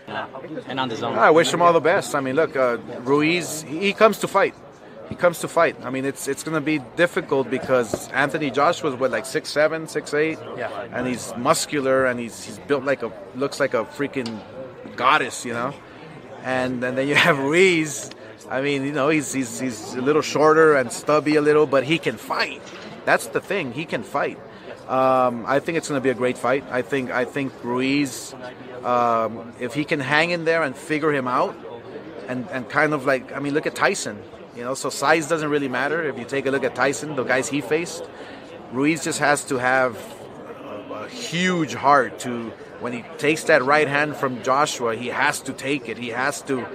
and on the zone. I wish him all the best. I mean, look, Ruiz, he comes to fight. He comes to fight. I mean, it's going to be difficult because Anthony Joshua's like 6'7", 6'8", Yeah. and he's muscular and he's built looks like a freaking goddess, And then you have Ruiz. I mean, he's a little shorter and stubby a little, but he can fight. That's the thing. He can fight. I think it's going to be a great fight. I think Ruiz, if he can hang in there and figure him out, and kind of look at Tyson. So size doesn't really matter. If you take a look at Tyson, the guys he faced, Ruiz just has to have a huge heart to, when he takes that right hand from Joshua, he has to take it. He has to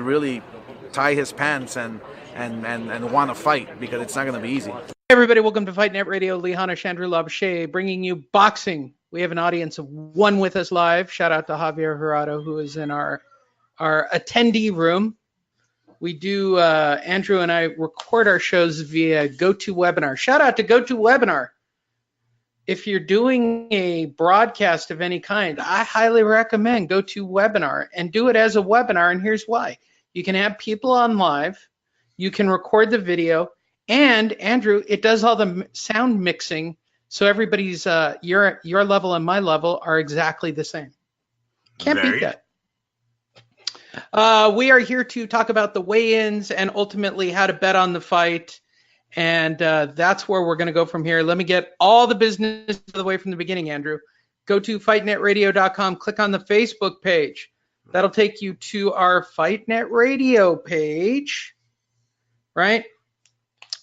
really tie his pants and want to fight, because it's not going to be easy. Hey everybody, welcome to Fight Net Radio. Lehana Chandru Labusche bringing you boxing. We have an audience of one with us live. Shout out to Javier Jurado, who is in our attendee room. We do, Andrew and I record our shows via GoToWebinar. Shout out to GoToWebinar. If you're doing a broadcast of any kind, I highly recommend GoToWebinar and do it as a webinar, and here's why. You can have people on live, you can record the video, and Andrew, it does all the sound mixing, so everybody's, your level and my level are exactly the same. Can't beat that. We are here to talk about the weigh-ins and ultimately how to bet on the fight. And that's where we're going to go from here. Let me get all the business out of the way from the beginning, Andrew. Go to fightnetradio.com, click on the Facebook page. That'll take you to our FightNet Radio page, right?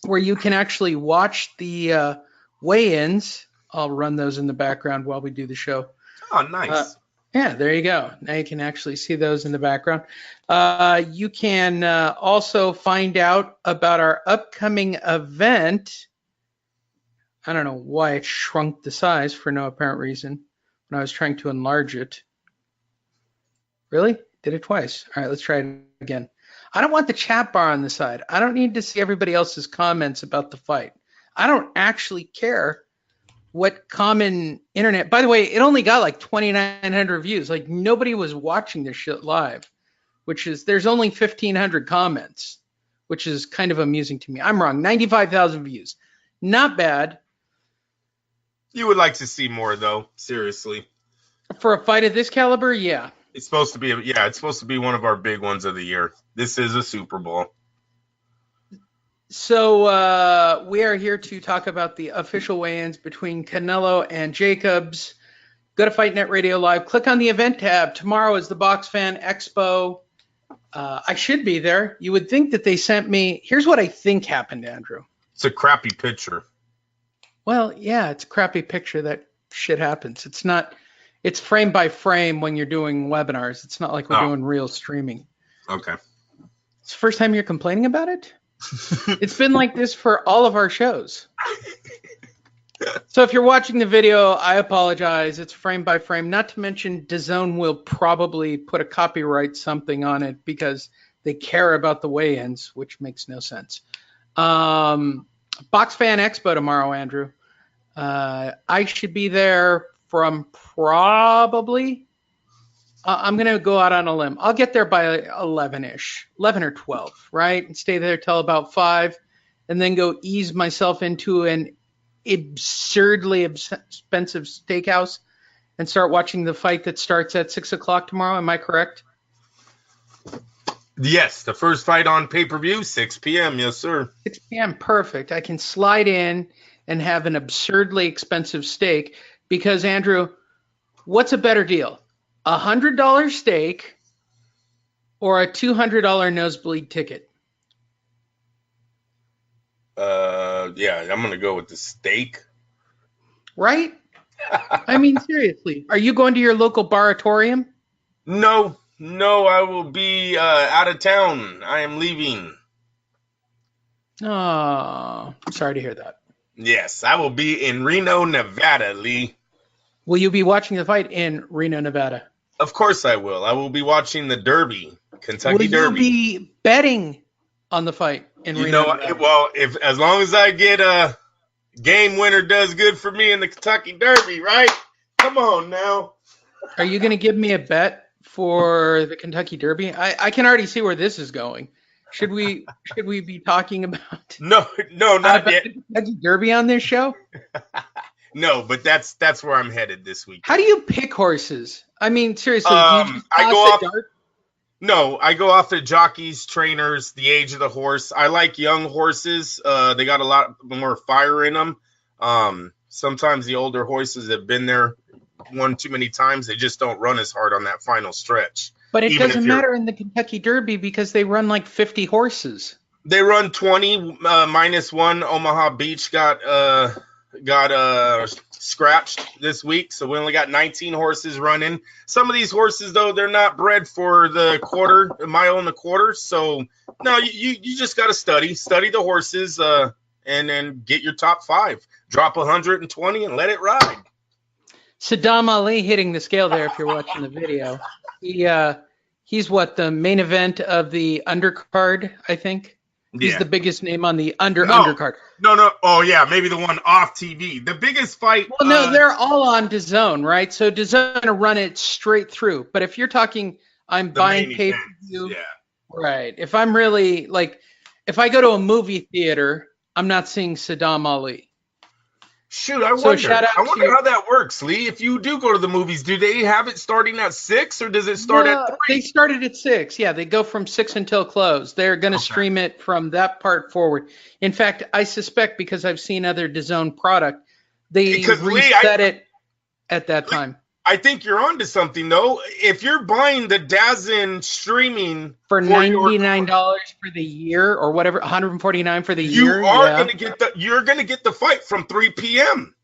Where you can actually watch the weigh-ins. I'll run those in the background while we do the show. Oh, nice. Yeah, there you go. Now you can actually see those in the background. You can also find out about our upcoming event. I don't know why it shrunk the size for no apparent reason when I was trying to enlarge it. Really? Did it twice. All right, let's try it again. I don't want the chat bar on the side. I don't need to see everybody else's comments about the fight. I don't actually care what common internet, by the way, it only got like 2,900 views. Like nobody was watching this shit live, there's only 1,500 comments, which is kind of amusing to me. I'm wrong. 95,000 views. Not bad. You would like to see more though, seriously. For a fight of this caliber, yeah. It's supposed to be one of our big ones of the year. This is a Super Bowl. So we are here to talk about the official weigh-ins between Canelo and Jacobs. Go to Fight Net Radio Live. Click on the event tab. Tomorrow is the Box Fan Expo. I should be there. You would think that they sent me. Here's what I think happened, Andrew. It's a crappy picture. Well, yeah, it's a crappy picture. That shit happens. It's not. It's frame by frame when you're doing webinars. It's not like we're doing real streaming. Okay. It's the first time you're complaining about it? It's been like this for all of our shows. So if you're watching the video, I apologize. It's frame by frame. Not to mention DAZN will probably put a copyright something on it because they care about the weigh-ins, which makes no sense. Box Fan Expo tomorrow, Andrew. I should be there from probably... I'm going to go out on a limb. I'll get there by 11-ish, 11 or 12, right? And stay there till about 5, and then go ease myself into an absurdly expensive steakhouse and start watching the fight that starts at 6 o'clock tomorrow. Am I correct? Yes, the first fight on pay-per-view, 6 p.m. Yes, sir. 6 p.m. Perfect. I can slide in and have an absurdly expensive steak because, Andrew, what's a better deal? $100 steak or a $200 nosebleed ticket? Yeah, I'm going to go with the steak. Right? I mean, seriously. Are you going to your local baratorium? No, I will be out of town. I am leaving. Oh, I'm sorry to hear that. Yes, I will be in Reno, Nevada, Lee. Will you be watching the fight in Reno, Nevada? Of course I will. I will be watching the Derby, Kentucky Derby. Will you be betting on the fight in Reno, Nevada? Well, as long as I get a game winner does good for me in the Kentucky Derby, right? Come on now. Are you going to give me a bet for the Kentucky Derby? I can already see where this is going. Should we be talking about No, not yet. the Kentucky Derby on this show? No, but that's where I'm headed this week. How do you pick horses? I mean, seriously, do you just I toss go a off. dart? No, I go off the jockeys, trainers, the age of the horse. I like young horses. They got a lot more fire in them. Sometimes the older horses have been there one too many times. They just don't run as hard on that final stretch. But it doesn't matter in the Kentucky Derby because they run like 50 horses. They run 20 minus one. Omaha Beach got scratched this week, so we only got 19 horses running. Some of these horses, though, they're not bred for the mile and a quarter. So no, you just got to study the horses, and then get your top 5. Drop 120 and let it ride. Saddam Ali hitting the scale there. If you're watching the video, he's what, the main event of the undercard, I think. He's the biggest name on the undercard. No. Oh, yeah, maybe the one off TV. The biggest fight. Well, no, they're all on DAZN, right? So DAZN to run it straight through. But if you're talking, I'm buying pay-per-view. Yeah. Right. If I'm really, like, if I go to a movie theater, I'm not seeing Saddam Ali. Shoot, I wonder how that works, Lee. If you do go to the movies, do they have it starting at 6 or does it start at 3? They started at 6. Yeah, they go from 6 until close. They're going to stream it from that part forward. In fact, I suspect because I've seen other DAZN product, they reset it at that time. I think you're onto something, though. If you're buying the DAZN streaming for $99 for the year or whatever, $149 for the year, you're gonna get the fight from 3 p.m.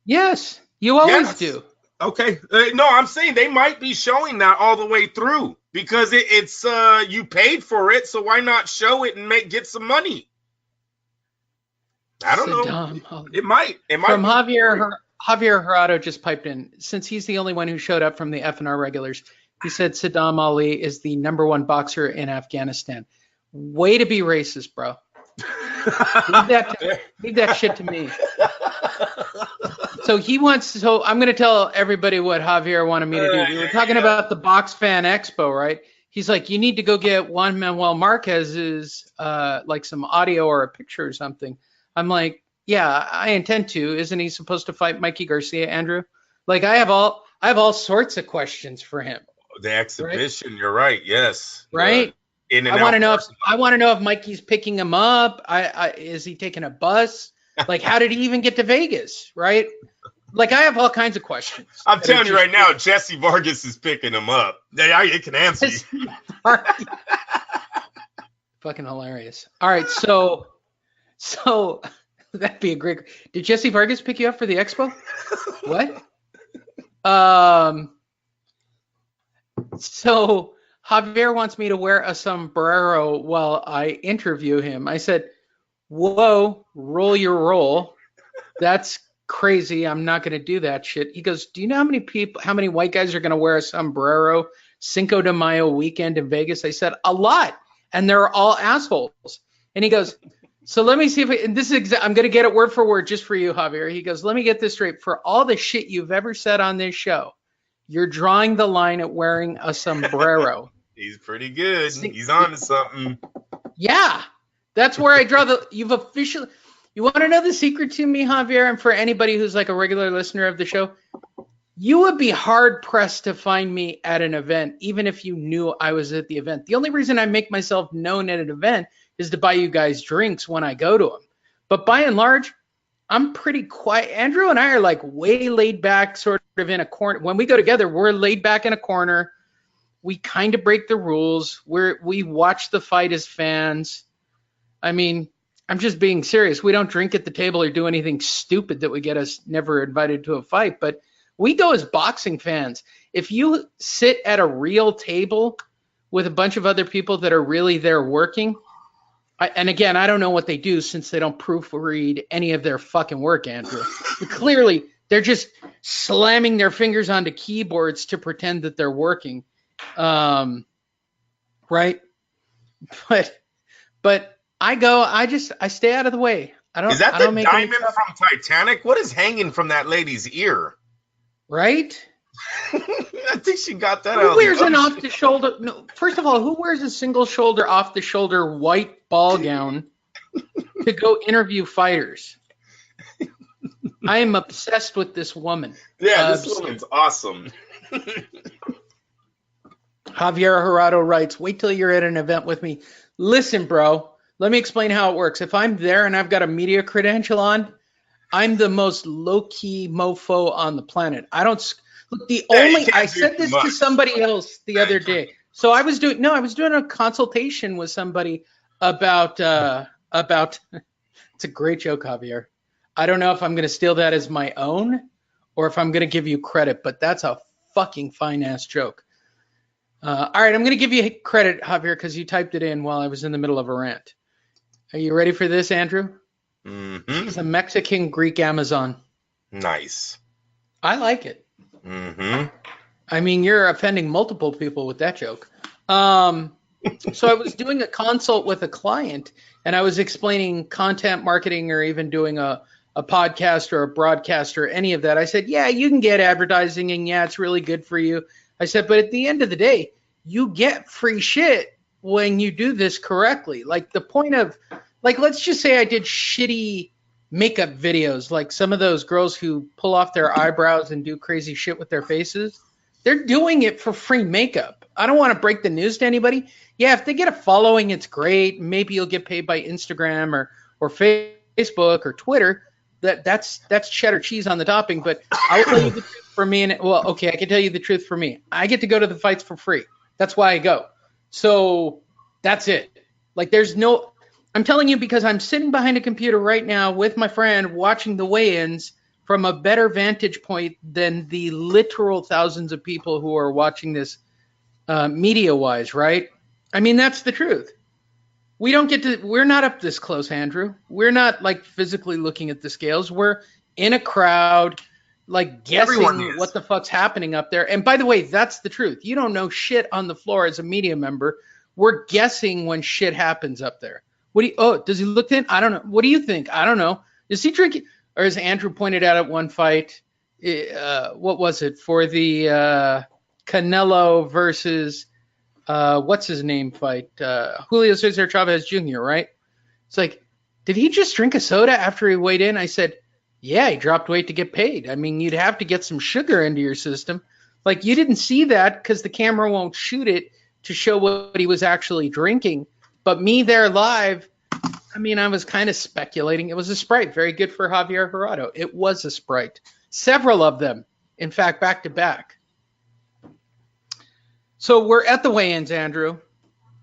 Yes, you always do. Okay, no, I'm saying they might be showing that all the way through because it's you paid for it, so why not show it and get some money? I don't know. It might. From Javier Jurado just piped in. Since he's the only one who showed up from the FNR regulars, he said Saddam Ali is the #1 boxer in Afghanistan. Way to be racist, bro. Leave that shit to me. So I'm going to tell everybody what Javier wanted me to do. We were talking about the Box Fan Expo, right? He's like, you need to go get Juan Manuel Marquez's like some audio or a picture or something. I'm like, yeah, I intend to. Isn't he supposed to fight Mikey Garcia, Andrew? Like, I have all sorts of questions for him. The exhibition, right? You're right. Yes. Right. I want to know if Mikey's picking him up. Is he taking a bus? Like, how did he even get to Vegas? Right. Like, I have all kinds of questions. I'm telling you right now, Jesse Vargas is picking him up. It can answer you. Fucking hilarious. All right, so. That'd be a great. Did Jesse Vargas pick you up for the expo? What? So Javier wants me to wear a sombrero while I interview him. I said, whoa, roll your roll. That's crazy. I'm not going to do that shit. He goes, do you know how many white guys are going to wear a sombrero Cinco de Mayo weekend in Vegas? I said, a lot. And they're all assholes. And he goes, so let me see if I'm going to get it word for word just for you, Javier. He goes, let me get this straight. For all the shit you've ever said on this show, you're drawing the line at wearing a sombrero. He's pretty good. He's on to something. Yeah. That's where I draw you want to know the secret to me, Javier? And for anybody who's like a regular listener of the show, you would be hard pressed to find me at an event, even if you knew I was at the event. The only reason I make myself known at an event is to buy you guys drinks when I go to them. But by and large, I'm pretty quiet. Andrew and I are like way laid back, sort of in a corner. When we go together, we're laid back in a corner. We kind of break the rules. We watch the fight as fans. I mean, I'm just being serious. We don't drink at the table or do anything stupid that would get us never invited to a fight. But we go as boxing fans. If you sit at a real table with a bunch of other people that are really there working, and again, I don't know what they do since they don't proofread any of their fucking work, Andrew. But clearly, they're just slamming their fingers onto keyboards to pretend that they're working, right? But I stay out of the way. Is that the diamond from Titanic? What is hanging from that lady's ear? Right? I think she got that Who out. wears an off-the-shoulder? No, first of all, who wears a single-shoulder, off-the-shoulder white ball gown to go interview fighters? I am obsessed with this woman. Yeah, this woman's awesome. Javier Jurado writes, wait till you're at an event with me. Listen, bro, let me explain how it works. If I'm there and I've got a media credential on, I'm the most low-key mofo on the planet. I don't look. I said this to somebody else the other day. So I was doing a consultation with somebody about it's a great joke, Javier. I don't know if I'm going to steal that as my own or if I'm going to give you credit, but that's a fucking fine-ass joke. All right, I'm going to give you credit, Javier, because you typed it in while I was in the middle of a rant. Are you ready for this, Andrew? Mm-hmm. She's a Mexican Greek Amazon. Nice. I like it. Mm-hmm. I mean, you're offending multiple people with that joke. So I was doing a consult with a client, and I was explaining content marketing or even doing a podcast or a broadcast or any of that. I said, yeah, you can get advertising, and yeah, it's really good for you. I said, but at the end of the day, you get free shit when you do this correctly. Like the point of, like, let's just say I did shitty makeup videos, like some of those girls who pull off their eyebrows and do crazy shit with their faces. They're doing it for free makeup. I don't want to break the news to anybody. Yeah, if they get a following, it's great. Maybe you'll get paid by Instagram or Facebook or Twitter. That's cheddar cheese on the topping. But I will tell you the truth for me. I can tell you the truth for me. I get to go to the fights for free. That's why I go. So that's it. Like I'm telling you because I'm sitting behind a computer right now with my friend watching the weigh-ins from a better vantage point than the literal thousands of people who are watching this media-wise, right? I mean, that's the truth. We're not up this close, Andrew. We're not like physically looking at the scales. We're in a crowd, like guessing what the fuck's happening up there. And by the way, that's the truth. You don't know shit on the floor as a media member. We're guessing when shit happens up there. Does he look in? I don't know. What do you think? I don't know. Is he drinking? Or as Andrew pointed out at one fight, what was it for the Canelo versus what's his name fight? Julio Cesar Chavez Jr., right? It's like, did he just drink a soda after he weighed in? I said, yeah, he dropped weight to get paid. I mean, you'd have to get some sugar into your system. Like, you didn't see that because the camera won't shoot it to show what he was actually drinking. But me there live, I mean, I was kind of speculating. It was a Sprite. Very good for Javier Jurado. It was a Sprite. Several of them, in fact, back to back. So we're at the weigh-ins, Andrew,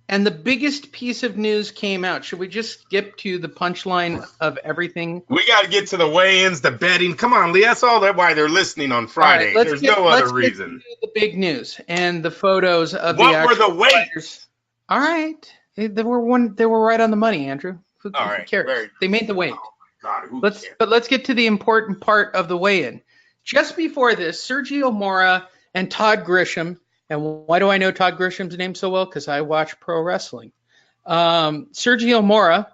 and the biggest piece of news came out. Should we just skip to the punchline of everything? We got to get to the weigh-ins, the betting. Come on, Lee. That's all why they're listening on Friday. There's no other reason. Let's get to the big news and the photos of what were the weights? All right, they were right on the money, Andrew. Who cares? They made the weight. God, let's get to the important part of the weigh-in. Just before this, Sergio Mora and Todd Grisham. And why do I know Todd Grisham's name so well? Because I watch pro wrestling. Sergio Mora,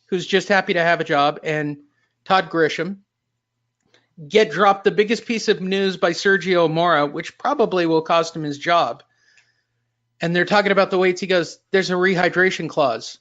who's just happy to have a job, and Todd Grisham get dropped the biggest piece of news by Sergio Mora, which probably will cost him his job. And they're talking about the weights. He goes, there's a rehydration clause.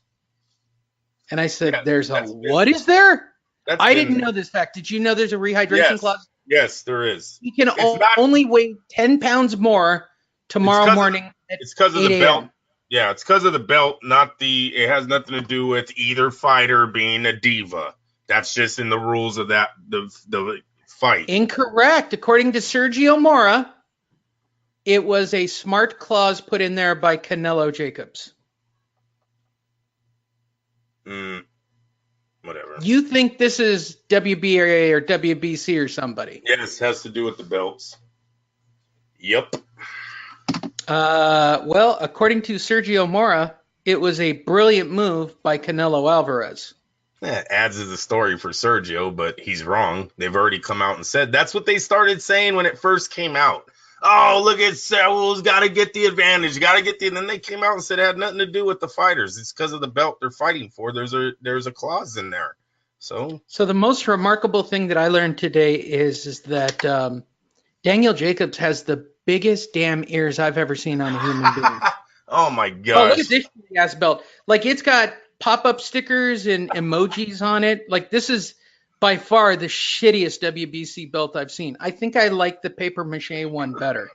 And I said, what is there? I didn't know this fact. Did you know there's a rehydration clause? Yes, there is. He can only weigh 10 pounds more tomorrow morning. It's because of the belt. Yeah, it's because of the belt, it has nothing to do with either fighter being a diva. That's just in the rules of the fight. Incorrect. According to Sergio Mora, it was a smart clause put in there by Canelo Jacobs. Whatever. You think this is WBA or WBC or somebody? Yes, it has to do with the belts. Yep. Well, according to Sergio Mora, it was a brilliant move by Canelo Alvarez. That adds to the story for Sergio, but he's wrong. They've already come out and said that's what they started saying when it first came out. Oh, look at Saul's got to get the advantage, and then they came out and said it had nothing to do with the fighters. It's because of the belt they're fighting for. There's a clause in there. So the most remarkable thing that I learned today is that Daniel Jacobs has the biggest damn ears I've ever seen on a human being. Oh my Oh, gosh. look at this ass belt. Like, it's got pop-up stickers and emojis on it. Like, this is by far the shittiest WBC belt I've seen. I think I like the paper mache one better.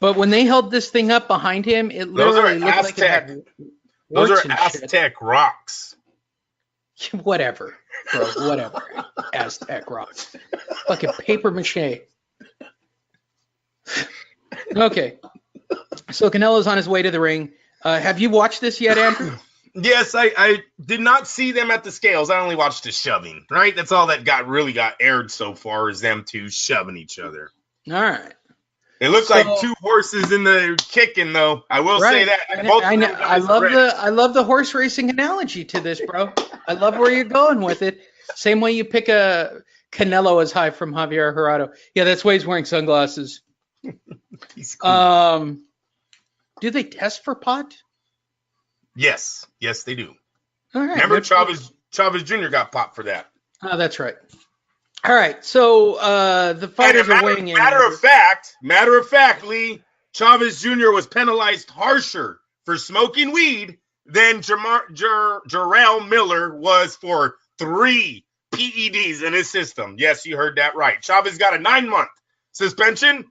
But when they held this thing up behind him, it literally looked like it had Those warts are and Aztec rocks. shit. Whatever, bro. Whatever. Aztec rocks. Fucking paper mache. Okay. So Canelo's on his way to the ring. Have you watched this yet, Andrew? Yes, I did not see them at the scales. I only watched the shoving, right? That's all that really got aired so far is them two shoving each other. All right. It looks like two horses in the kicking, though. I will say that. I love the horse racing analogy to this, bro. I love where you're going with it. Same way you pick a Canelo as high from Javier Jurado. Yeah, that's why he's wearing sunglasses. He's cool. Do they test for pot? Yes, they do. All right. Remember, Chavez Jr. got popped for that. Oh, that's right. All right, so the fighters are weighing in. Matter of fact, Lee, Chavez Jr. was penalized harsher for smoking weed than Jarrell Miller was for 3 PEDs in his system. Yes, you heard that right. Chavez got a 9-month suspension.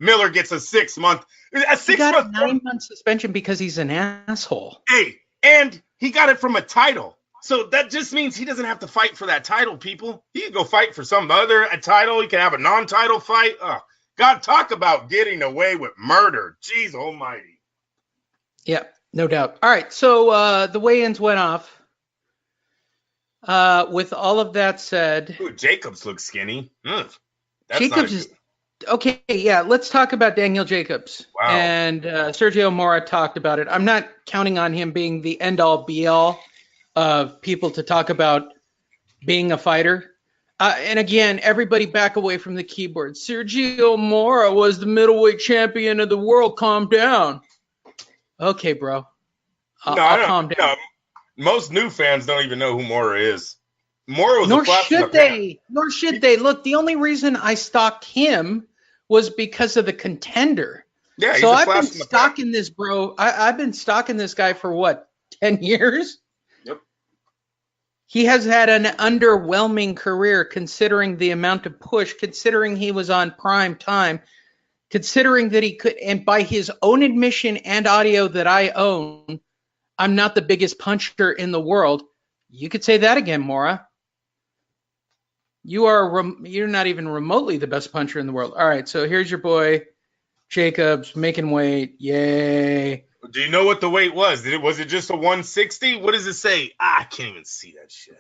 Miller gets a 6-month. He got a 9-month suspension because he's an asshole. Hey, and he got it from a title. So that just means he doesn't have to fight for that title, people. He can go fight for some other title. He can have a non-title fight. God, talk about getting away with murder. Jeez almighty. Yeah, no doubt. All right, so the weigh-ins went off. With all of that said... Ooh, Jacobs looks skinny. Jacobs is... Okay, yeah, let's talk about Daniel Jacobs. Wow. And Sergio Mora talked about it. I'm not counting on him being the end-all, be-all of people to talk about being a fighter. And again, everybody back away from the keyboard. Sergio Mora was the middleweight champion of the world. Calm down. Okay, bro. I'll calm down. No, most new fans don't even know who Mora is. Mora was Nor should they. Nor should they. Look, the only reason I stalked him was because of the Contender. Yeah, so I've been stalking this, bro. I've been stalking this guy for what, 10 years? Yep. He has had an underwhelming career considering the amount of push, considering he was on prime time, considering that he could, and by his own admission and audio that I own, I'm not the biggest puncher in the world. You could say that again, Mora. You're not even remotely the best puncher in the world. All right, so here's your boy, Jacobs, making weight. Yay. Do you know what the weight was? Was it just a 160? What does it say? I can't even see that shit.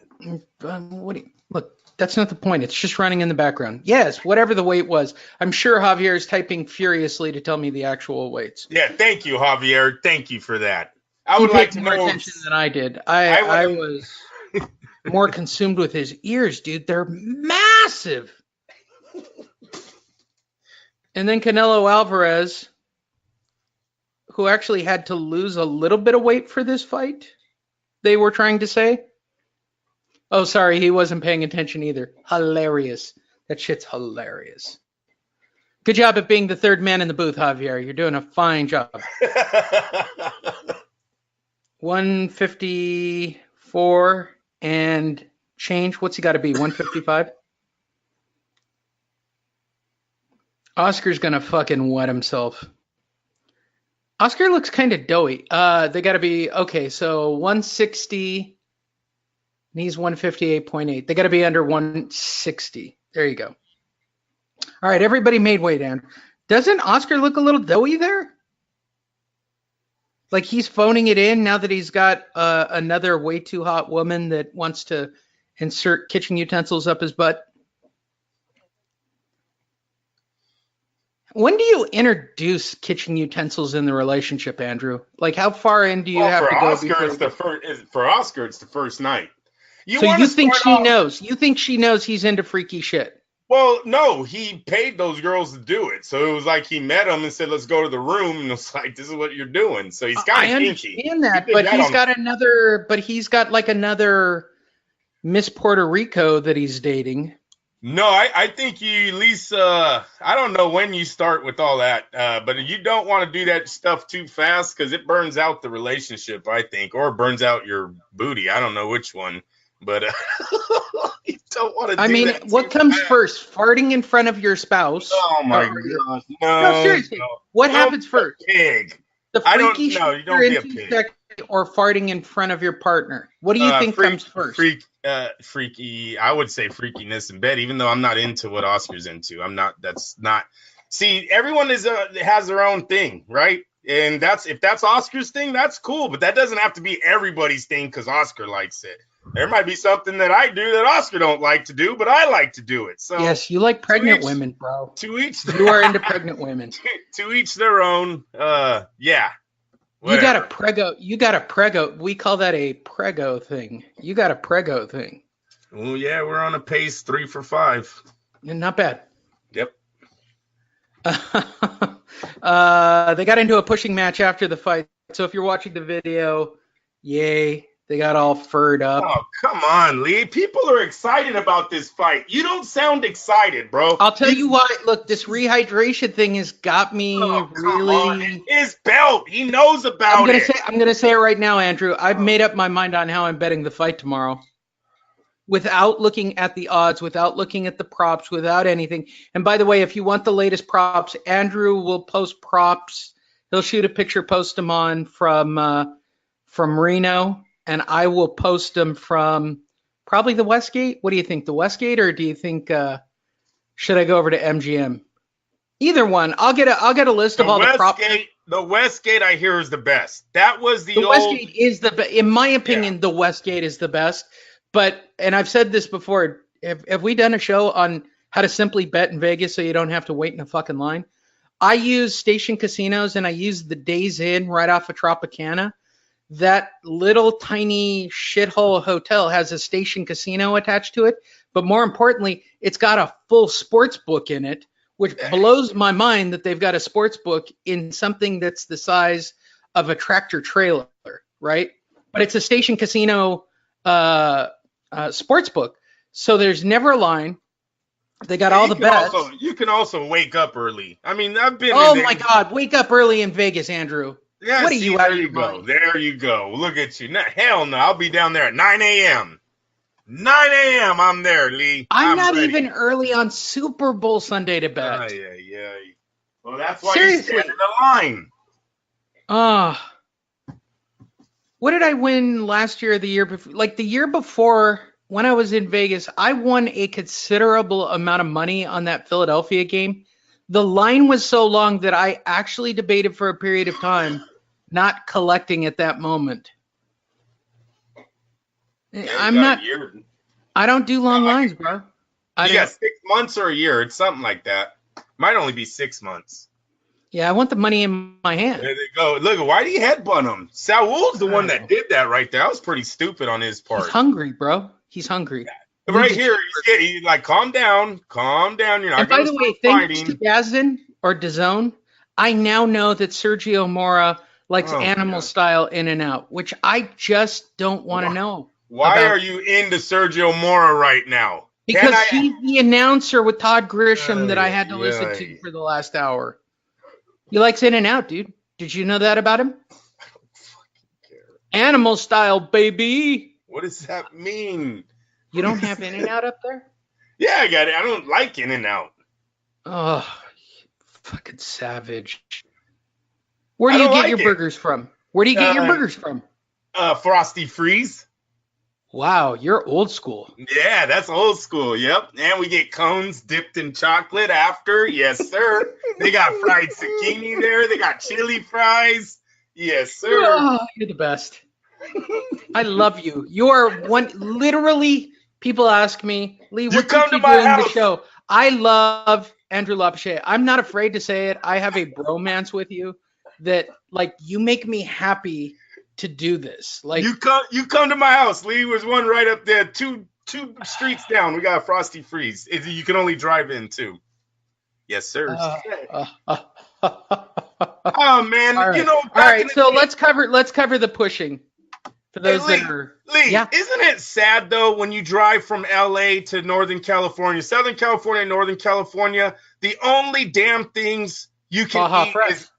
Look, that's not the point. It's just running in the background. Yes, whatever the weight was. I'm sure Javier is typing furiously to tell me the actual weights. Yeah, thank you, Javier. Thank you for that. I would like to know. More attention than I did. I was more consumed with his ears, dude. They're massive. And then Canelo Alvarez, who actually had to lose a little bit of weight for this fight, they were trying to say. Oh, sorry, he wasn't paying attention either. Hilarious. That shit's hilarious. Good job at being the third man in the booth, Javier. You're doing a fine job. 154 and change. What's he got to be? 155? Oscar's going to fucking wet himself. Oscar looks kind of doughy. They got to be, okay, so 160. And he's 158.8. They got to be under 160. There you go. All right, everybody made weight, Dan. Doesn't Oscar look a little doughy there? Like he's phoning it in now that he's got another way too hot woman that wants to insert kitchen utensils up his butt. When do you introduce kitchen utensils in the relationship, Andrew? Like how far in do you have to go? For Oscar, it's the first night. You think she knows? You think she knows he's into freaky shit? Well, no, he paid those girls to do it. So it was like he met them and said, let's go to the room. And it's like, this is what you're doing. So he's kind of kinky. I understand that, but he's got like another Miss Puerto Rico that he's dating. No, I think you at least I don't know when you start with all that, but you don't want to do that stuff too fast because it burns out the relationship, I think, or it burns out your booty. I don't know which one, but you don't want to. I mean, what comes first? Farting in front of your spouse? Oh my gosh! No, seriously. What happens first? Pig. The freaky shit you don't be a pig. Or farting in front of your partner? What do you think comes first? Freaky. I would say freakiness in bed, even though I'm not into what Oscar's into. I'm not. That's not. See, everyone has their own thing, right? And if that's Oscar's thing, that's cool. But that doesn't have to be everybody's thing because Oscar likes it. There might be something that I do that Oscar don't like to do, but I like to do it. So yes, you like pregnant women, bro. You are into pregnant women. To each their own. Yeah. Whatever. You got a prego. We call that a prego thing. You got a prego thing. Oh yeah, we're on a pace 3 for 5. Not bad. Yep. They got into a pushing match after the fight. So if you're watching the video, yay. They got all furred up. Oh, come on, Lee. People are excited about this fight. You don't sound excited, bro. I'll tell you why. Look, this rehydration thing has got me really. On. His belt. He knows about it. I'm going to say it right now, Andrew. I've made up my mind on how I'm betting the fight tomorrow. Without looking at the odds, without looking at the props, without anything. And by the way, if you want the latest props, Andrew will post props. He'll shoot a picture, post them on from Reno. And I will post them from probably the Westgate. What do you think, the Westgate, or do you think should I go over to MGM? Either one. I'll get a list of all the props. The Westgate, I hear, is the best. That was the old. Westgate is the best. In my opinion, the Westgate is the best. But, and I've said this before, have we done a show on how to simply bet in Vegas so you don't have to wait in a fucking line? I use station casinos and I use the Days Inn right off of Tropicana. That little tiny shithole hotel has a station casino attached to it. But more importantly, it's got a full sports book in it, which blows my mind that they've got a sports book in something that's the size of a tractor trailer, right? But it's a station casino sports book. So there's never a line. They got all the bets. You can also wake up early. I mean, I've been. Oh my God, wake up early in Vegas, Andrew. Yeah, what are you out of your mind? Mind? There you go. Look at you. Hell no, I'll be down there at 9 a.m. 9 a.m. I'm there, Lee. I'm not ready. Even early on Super Bowl Sunday to bet. Yeah. Well, that's why you stand in the line. What did I win last year or the year before? Like the year before when I was in Vegas, I won a considerable amount of money on that Philadelphia game. The line was so long that I actually debated for a period of time not collecting at that moment. Yeah, I don't do long lines, bro. You got 6 months or a year. It's something like that. Might only be 6 months. Yeah, I want the money in my hand. There they go. Look, why do you headbutt him? Saul's the one that did that right there. That was pretty stupid on his part. He's hungry, bro. He's hungry. Right here, he's like, calm down. You're not. And by the way, thanks to DAZN or DAZN, I now know that Sergio Mora likes animal style in and out, which I just don't want to know. Why are you into Sergio Mora right now? Because he's the announcer with Todd Grisham that I had to listen to for the last hour. He likes in and out, dude. Did you know that about him? I don't fucking care. Animal style, baby. What does that mean? You don't have in and out up there? Yeah, I got it. I don't like in and out. Oh, fucking savage. Where do you get your burgers from? Where do you get your burgers from? Frosty Freeze. Wow, you're old school. Yeah, that's old school. Yep. And we get cones dipped in chocolate after. Yes, sir. They got fried zucchini there. They got chili fries. Yes, sir. Oh, you're the best. I love you. You are one. Literally, people ask me, Lee, what keeps you doing the show? I love Andrew Lapachet. I'm not afraid to say it. I have a bromance with you that, like, you make me happy to do this. Like, you come to my house. Lee, was one right up there, two streets down. We got a Frosty Freeze. You can only drive in too. Yes, sir. Oh man, all right. You know. All right, so let's cover the pushing. For those Lee, that are, Lee, yeah. isn't it sad though when you drive from LA to Northern California, Southern California, Northern California, the only damn things you can Baja eat Fresh. is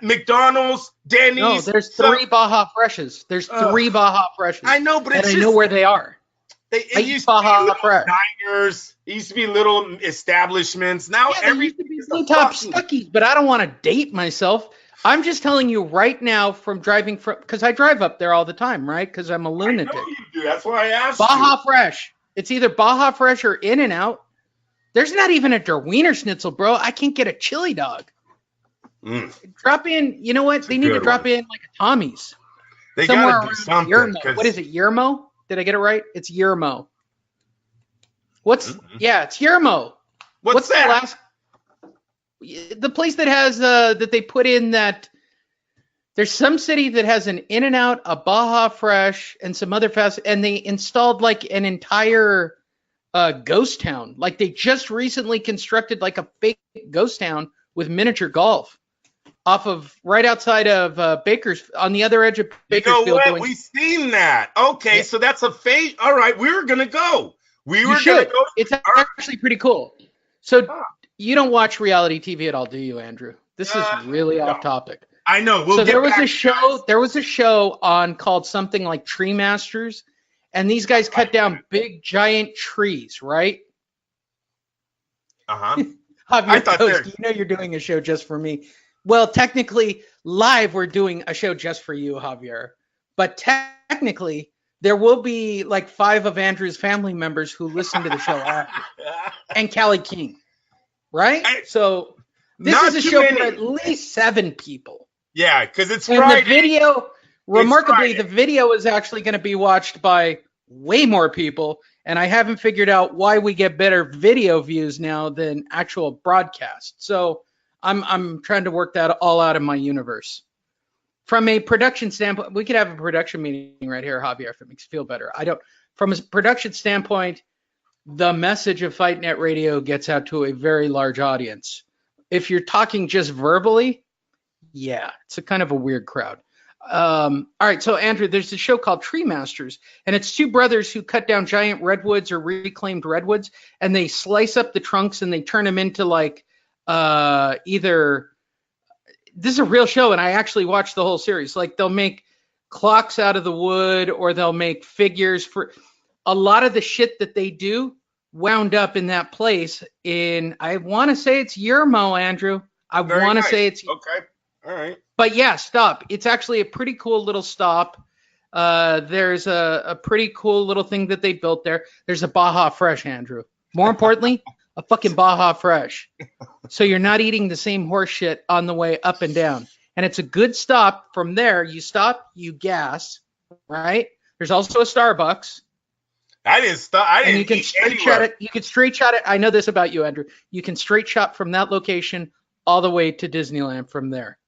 McDonald's, Denny's. No, there's 3 Baja Freshes. There's 3 Baja Freshes. I know, but it's I know where they are. It eat used Baja to be little Fresh. diners. It used to be little establishments. Now Yeah, they used to everything be is blue a top fucking- Stuckies, but I don't want to date myself. I'm just telling you right now from driving because I drive up there all the time, right? Because I'm a lunatic. I know you do. That's why I asked Baja you. Fresh. It's either Baja Fresh or In-N-Out. There's not even a Der Wiener Schnitzel, bro. I can't get a chili dog. Drop in. You know what? They need to drop in like a Tommy's. They Somewhere gotta do around something. Yermo. 'Cause- What is it? Yermo? Did I get it right? It's Yermo. Yeah, it's Yermo. What's that? The last? The place that has that they put in that. There's some city that has an In-N-Out, a Baja Fresh, and some other fast, and they installed like an entire ghost town. Like they just recently constructed like a fake ghost town with miniature golf off of right outside of Baker's on the other edge of Bakersfield. You know what? We've seen that. Okay, so that's a fake. All right, we were gonna go. We were gonna go. It's actually pretty cool. So you don't watch reality TV at all, do you, Andrew? This is really off topic. I know. So there was a show. There was a show on called something like Tree Masters, and these guys cut down big giant trees, right? I thought you know you're doing a show just for me. Well, technically, live we're doing a show just for you, Javier. But technically, there will be like 5 of Andrew's family members who listen to the show after, and Callie King, right? So this is a show for at least 7 people. Yeah, because it's and Friday. The video, remarkably, the video is actually going to be watched by way more people, and I haven't figured out why we get better video views now than actual broadcast. So I'm trying to work that all out in my universe. From a production standpoint, we could have a production meeting right here, Javier, if it makes you feel better. From a production standpoint, the message of Fight Net Radio gets out to a very large audience. If you're talking just verbally, yeah, it's a kind of a weird crowd. All right, so Andrew, there's a show called Tree Masters, and it's 2 brothers who cut down giant redwoods or reclaimed redwoods, and they slice up the trunks and they turn them into like either. This is a real show, and I actually watched the whole series. Like they'll make clocks out of the wood, or they'll make figures for a lot of the shit that they do. Wound up in that place in, I want to say it's Yermo, Andrew. I want to say it's okay. All right. But yeah, stop. It's actually a pretty cool little stop. There's a pretty cool little thing that they built there. There's a Baja Fresh, Andrew. More importantly, a fucking Baja Fresh. So you're not eating the same horse shit on the way up and down. And it's a good stop. From there, you stop, you gas, right? There's also a Starbucks. I didn't stop. I didn't. And you can straight shot it. You can straight shot it. I know this about you, Andrew. You can straight shot from that location all the way to Disneyland from there.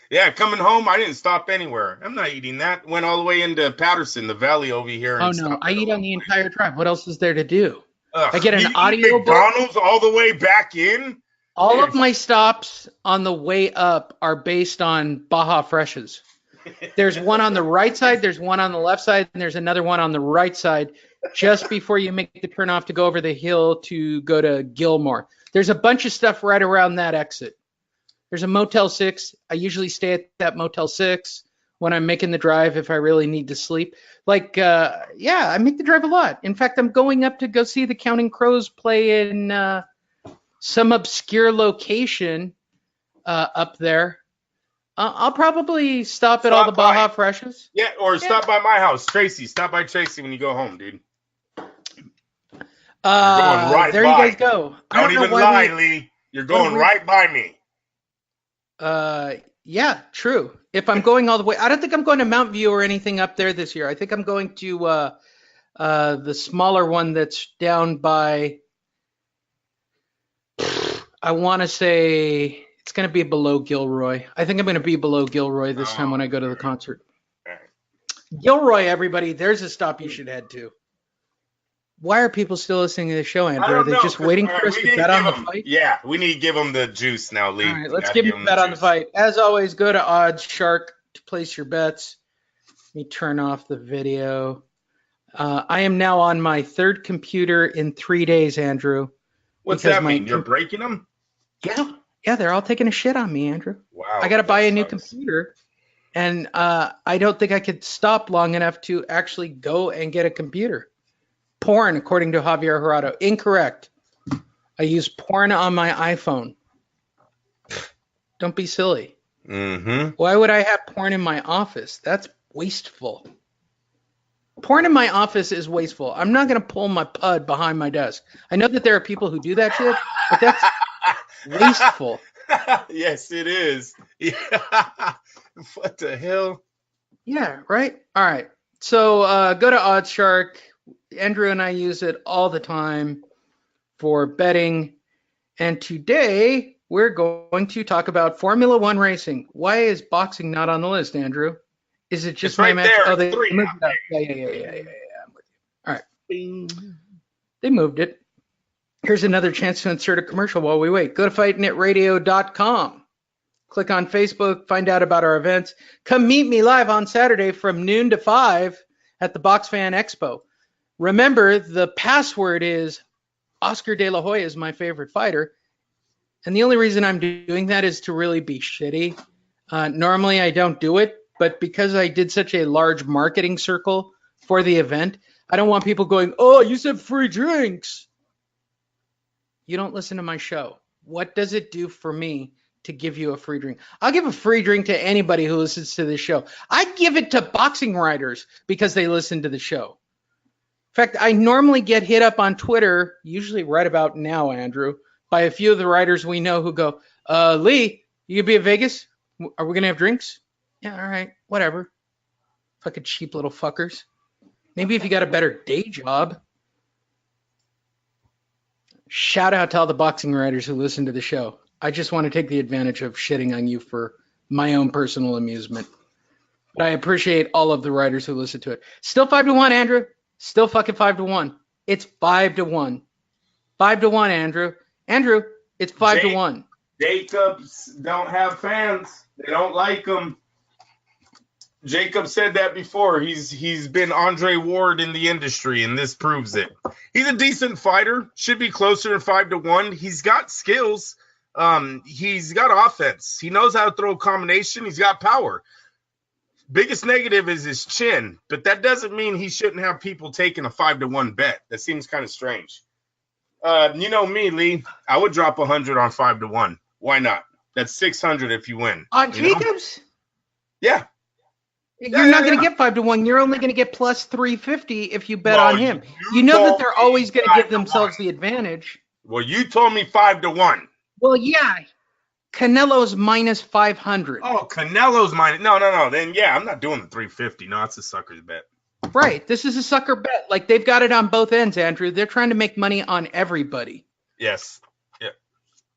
Yeah, coming home, I didn't stop anywhere. I'm not eating that. Went all the way into Patterson, the valley over here. Oh no, I eat on the entire drive. What else is there to do? Ugh, I get an you audio eat McDonald's all the way back in. All of my stops on the way up are based on Baja Freshes. There's one on the right side, there's one on the left side, and there's another one on the right side just before you make the turn off to go over the hill to go to Gilmore. There's a bunch of stuff right around that exit. There's a Motel 6. I usually stay at that Motel 6 when I'm making the drive if I really need to sleep. Like, yeah, I make the drive a lot. In fact, I'm going up to go see the Counting Crows play in some obscure location up there. I'll probably stop at all the Baja Freshes. Yeah, or stop by my house. Tracy, stop by Tracy when you go home, dude. There you guys go. Don't even lie, Lee. You're going right by me. Yeah, true. If I'm going all the way, I don't think I'm going to Mount View or anything up there this year. I think I'm going to the smaller one that's down by, I want to say it's going to be below Gilroy. I think I'm going to be below Gilroy this time when I go to the concert. Right. Gilroy, everybody, there's a stop you should head to. Why are people still listening to the show, Andrew? Are they just waiting for us to bet on the fight? Yeah, we need to give them the juice now, Lee. All right, let's give them a bet on the fight. As always, go to Odds Shark to place your bets. Let me turn off the video. I am now on my third computer in 3 days, Andrew. What's because that my mean? You're breaking them? Yeah, they're all taking a shit on me, Andrew. Wow. I got to buy that a new sucks. computer, and I don't think I could stop long enough to actually go and get a computer. Porn, according to Javier Jurado. Incorrect. I use porn on my iPhone. Don't be silly. Mm-hmm. Why would I have porn in my office? That's wasteful. Porn in my office is wasteful. I'm not going to pull my pud behind my desk. I know that there are people who do that shit, but that's wasteful. Yes, it is. Yeah. What the hell? Yeah, right? All right. So go to OddsShark. Andrew and I use it all the time for betting. And today we're going to talk about Formula One racing. Why is boxing not on the list, Andrew? Is it just It's right my match? there. Oh, they Three. moved it up. Yeah. I'm with you. All right. Bing. They moved it. Here's another chance to insert a commercial while we wait. Go to fightingitradio.com. Click on Facebook, find out about our events. Come meet me live on Saturday from noon to 5 at the Box Fan Expo. Remember, the password is Oscar De La Hoya is my favorite fighter. And the only reason I'm doing that is to really be shitty. Normally, I don't do it, but because I did such a large marketing circle for the event, I don't want people going, oh, you said free drinks. You don't listen to my show. What does it do for me to give you a free drink? I'll give a free drink to anybody who listens to this show. I give it to boxing writers because they listen to the show. In fact, I normally get hit up on Twitter, usually right about now, Andrew, by a few of the writers we know who go, Lee, you gonna be at Vegas? Are we gonna have drinks? Yeah, all right, whatever. Fucking cheap little fuckers. Maybe if you got a better day job. Shout out to all the boxing writers who listen to the show. I just want to take the advantage of shitting on you for my own personal amusement. But I appreciate all of the writers who listen to it. Still 5-1, Andrew. Still fucking 5-1. It's 5-1. 5-1, Andrew. Andrew, it's 5-1. Jacobs don't have fans. They don't like him. Jacob said that before. He's been Andre Ward in the industry, and this proves it. He's a decent fighter. Should be closer than 5-1. He's got skills. He's got offense. He knows how to throw a combination. He's got power. Biggest negative is his chin, but that doesn't mean he shouldn't have people taking a 5-1 bet. That seems kind of strange. You know me, Lee. I would drop 100 on 5-1. Why not? That's 600 if you win. On Jacobs? Yeah. You're not going to get 5-1. You're only going to get plus 350 if you bet on him. You know that they're always going to give themselves the advantage. Well, you told me 5-1. Well, yeah. Canelo's minus 500. Oh, Canelo's minus. No. Then, yeah, I'm not doing the 350. No, it's a sucker's bet. Right. This is a sucker bet. Like, they've got it on both ends, Andrew. They're trying to make money on everybody. Yes. Yeah.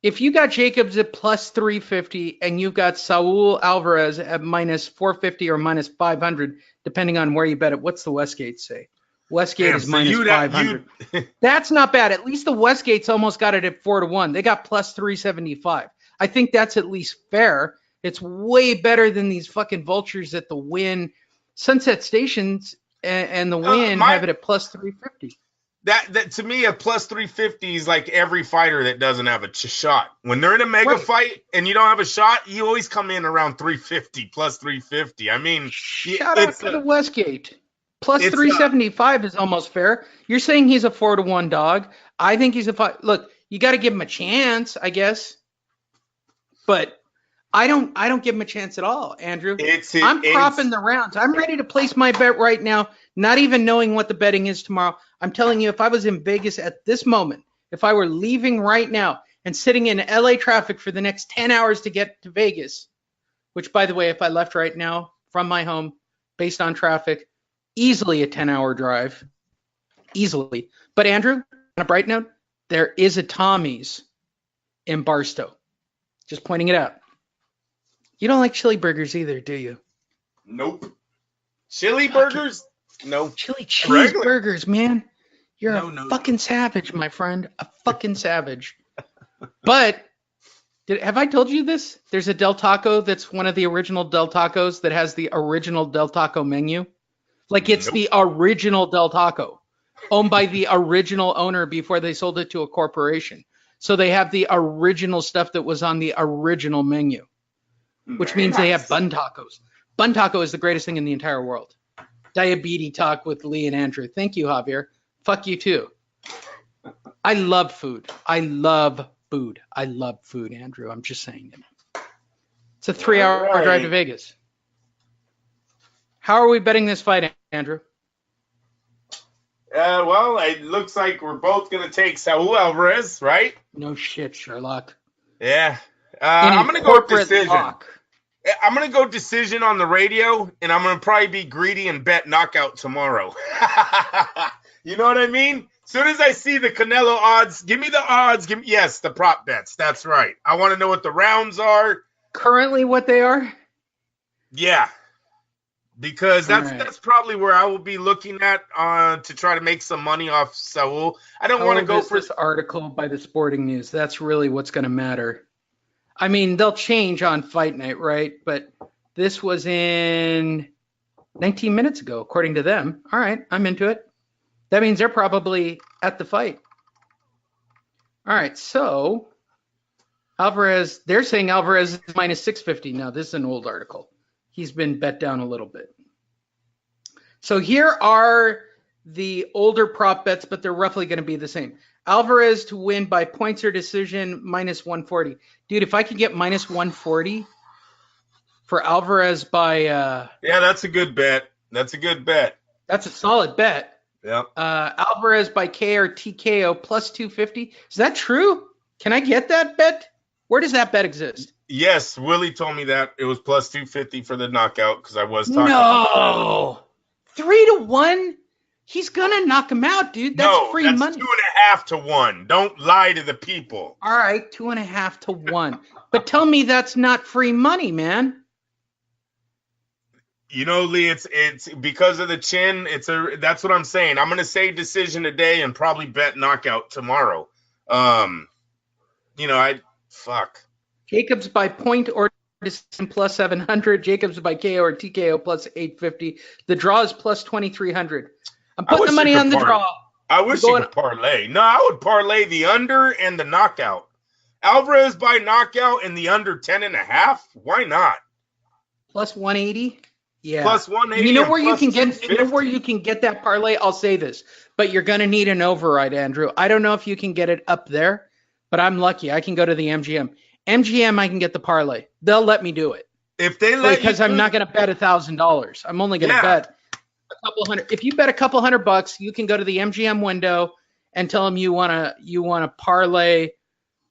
If you got Jacobs at plus 350 and you've got Saul Alvarez at minus 450 or minus 500, depending on where you bet it, what's the Westgate say? Westgate is minus 500. That's not bad. At least the Westgate's almost got it at 4-1. They got plus 375. I think that's at least fair. It's way better than these fucking vultures at the Win. Sunset Stations and the Win have it at plus 350. That to me, a plus 350 is like every fighter that doesn't have a shot. When they're in a mega fight and you don't have a shot, you always come in around 350, plus 350. I mean, shout out to the Westgate. Plus 375 is almost fair. You're saying he's a 4-1 dog. I think he's a 5. Look, you got to give him a chance, I guess. But I don't give him a chance at all, Andrew. I'm propping the rounds. I'm ready to place my bet right now, not even knowing what the betting is tomorrow. I'm telling you, if I was in Vegas at this moment, if I were leaving right now and sitting in LA traffic for the next 10 hours to get to Vegas, which, by the way, if I left right now from my home based on traffic, easily a 10-hour drive. Easily. But, Andrew, on a bright note, there is a Tommy's in Barstow. Just pointing it out. You don't like chili burgers either, do you? Nope. Chili burgers? No. Chili cheeseburgers, man. You're a fucking savage, my friend. A fucking savage. But Have I told you this? There's a Del Taco that's one of the original Del Tacos that has the original Del Taco menu. Like it's Nope. the original Del Taco, owned by the original owner before they sold it to a corporation. So they have the original stuff that was on the original menu, which means they have bun tacos. Bun taco is the greatest thing in the entire world. Diabetes talk with Lee and Andrew. Thank you, Javier. Fuck you too. I love food. I love food. I love food, Andrew. I'm just saying it. It's a 3-hour drive to Vegas. How are we betting this fight, Andrew? Well, it looks like we're both going to take Saul Alvarez, right? No shit, Sherlock. Yeah. I'm going to go decision. Lock. I'm going to go decision on the radio, and I'm going to probably be greedy and bet knockout tomorrow. You know what I mean? As soon as I see the Canelo odds, give me the odds. Yes, the prop bets. That's right. I want to know what the rounds are. Currently what they are? Yeah. Because that's probably where I will be looking at to try to make some money off Saul. I don't want to go for this article by the Sporting News. That's really what's going to matter. I mean, they'll change on fight night, right? But this was in 19 minutes ago, according to them. All right, I'm into it. That means they're probably at the fight. All right, so Alvarez, they're saying Alvarez is minus 650. Now, this is an old article. He's been bet down a little bit. So here are the older prop bets, but they're roughly going to be the same. Alvarez to win by points or decision, minus 140. Dude, if I could get minus 140 for Alvarez by... yeah, that's a good bet. That's a good bet. That's a solid bet. Yeah. Alvarez by K or TKO plus 250. Is that true? Can I get that bet? Where does that bet exist? Yes, Willie told me that it was plus 250 for the knockout because I was talking. No, 3-1. He's gonna knock him out, dude. That's free money. 2.5 to 1. Don't lie to the people. All right, 2.5 to 1. But tell me that's not free money, man. You know, Lee, it's because of the chin. That's what I'm saying. I'm gonna say decision today and probably bet knockout tomorrow. Fuck. Jacobs by point or decision plus 700. Jacobs by KO or TKO plus 850. The draw is plus 2,300. I'm putting the money on the draw. I wish you could parlay. No, I would parlay the under and the knockout. Alvarez by knockout and the under 10.5. Why not? Plus 180. Yeah. Plus 180. You know where you can get? You know where you can get that parlay? I'll say this, but you're gonna need an override, Andrew. I don't know if you can get it up there, but I'm lucky. I can go to the MGM. MGM, I can get the parlay. They'll let me do it. If they let because I'm not going to bet $1,000. I'm only going to bet a couple hundred. If you bet a couple $100, you can go to the MGM window and tell them you want to parlay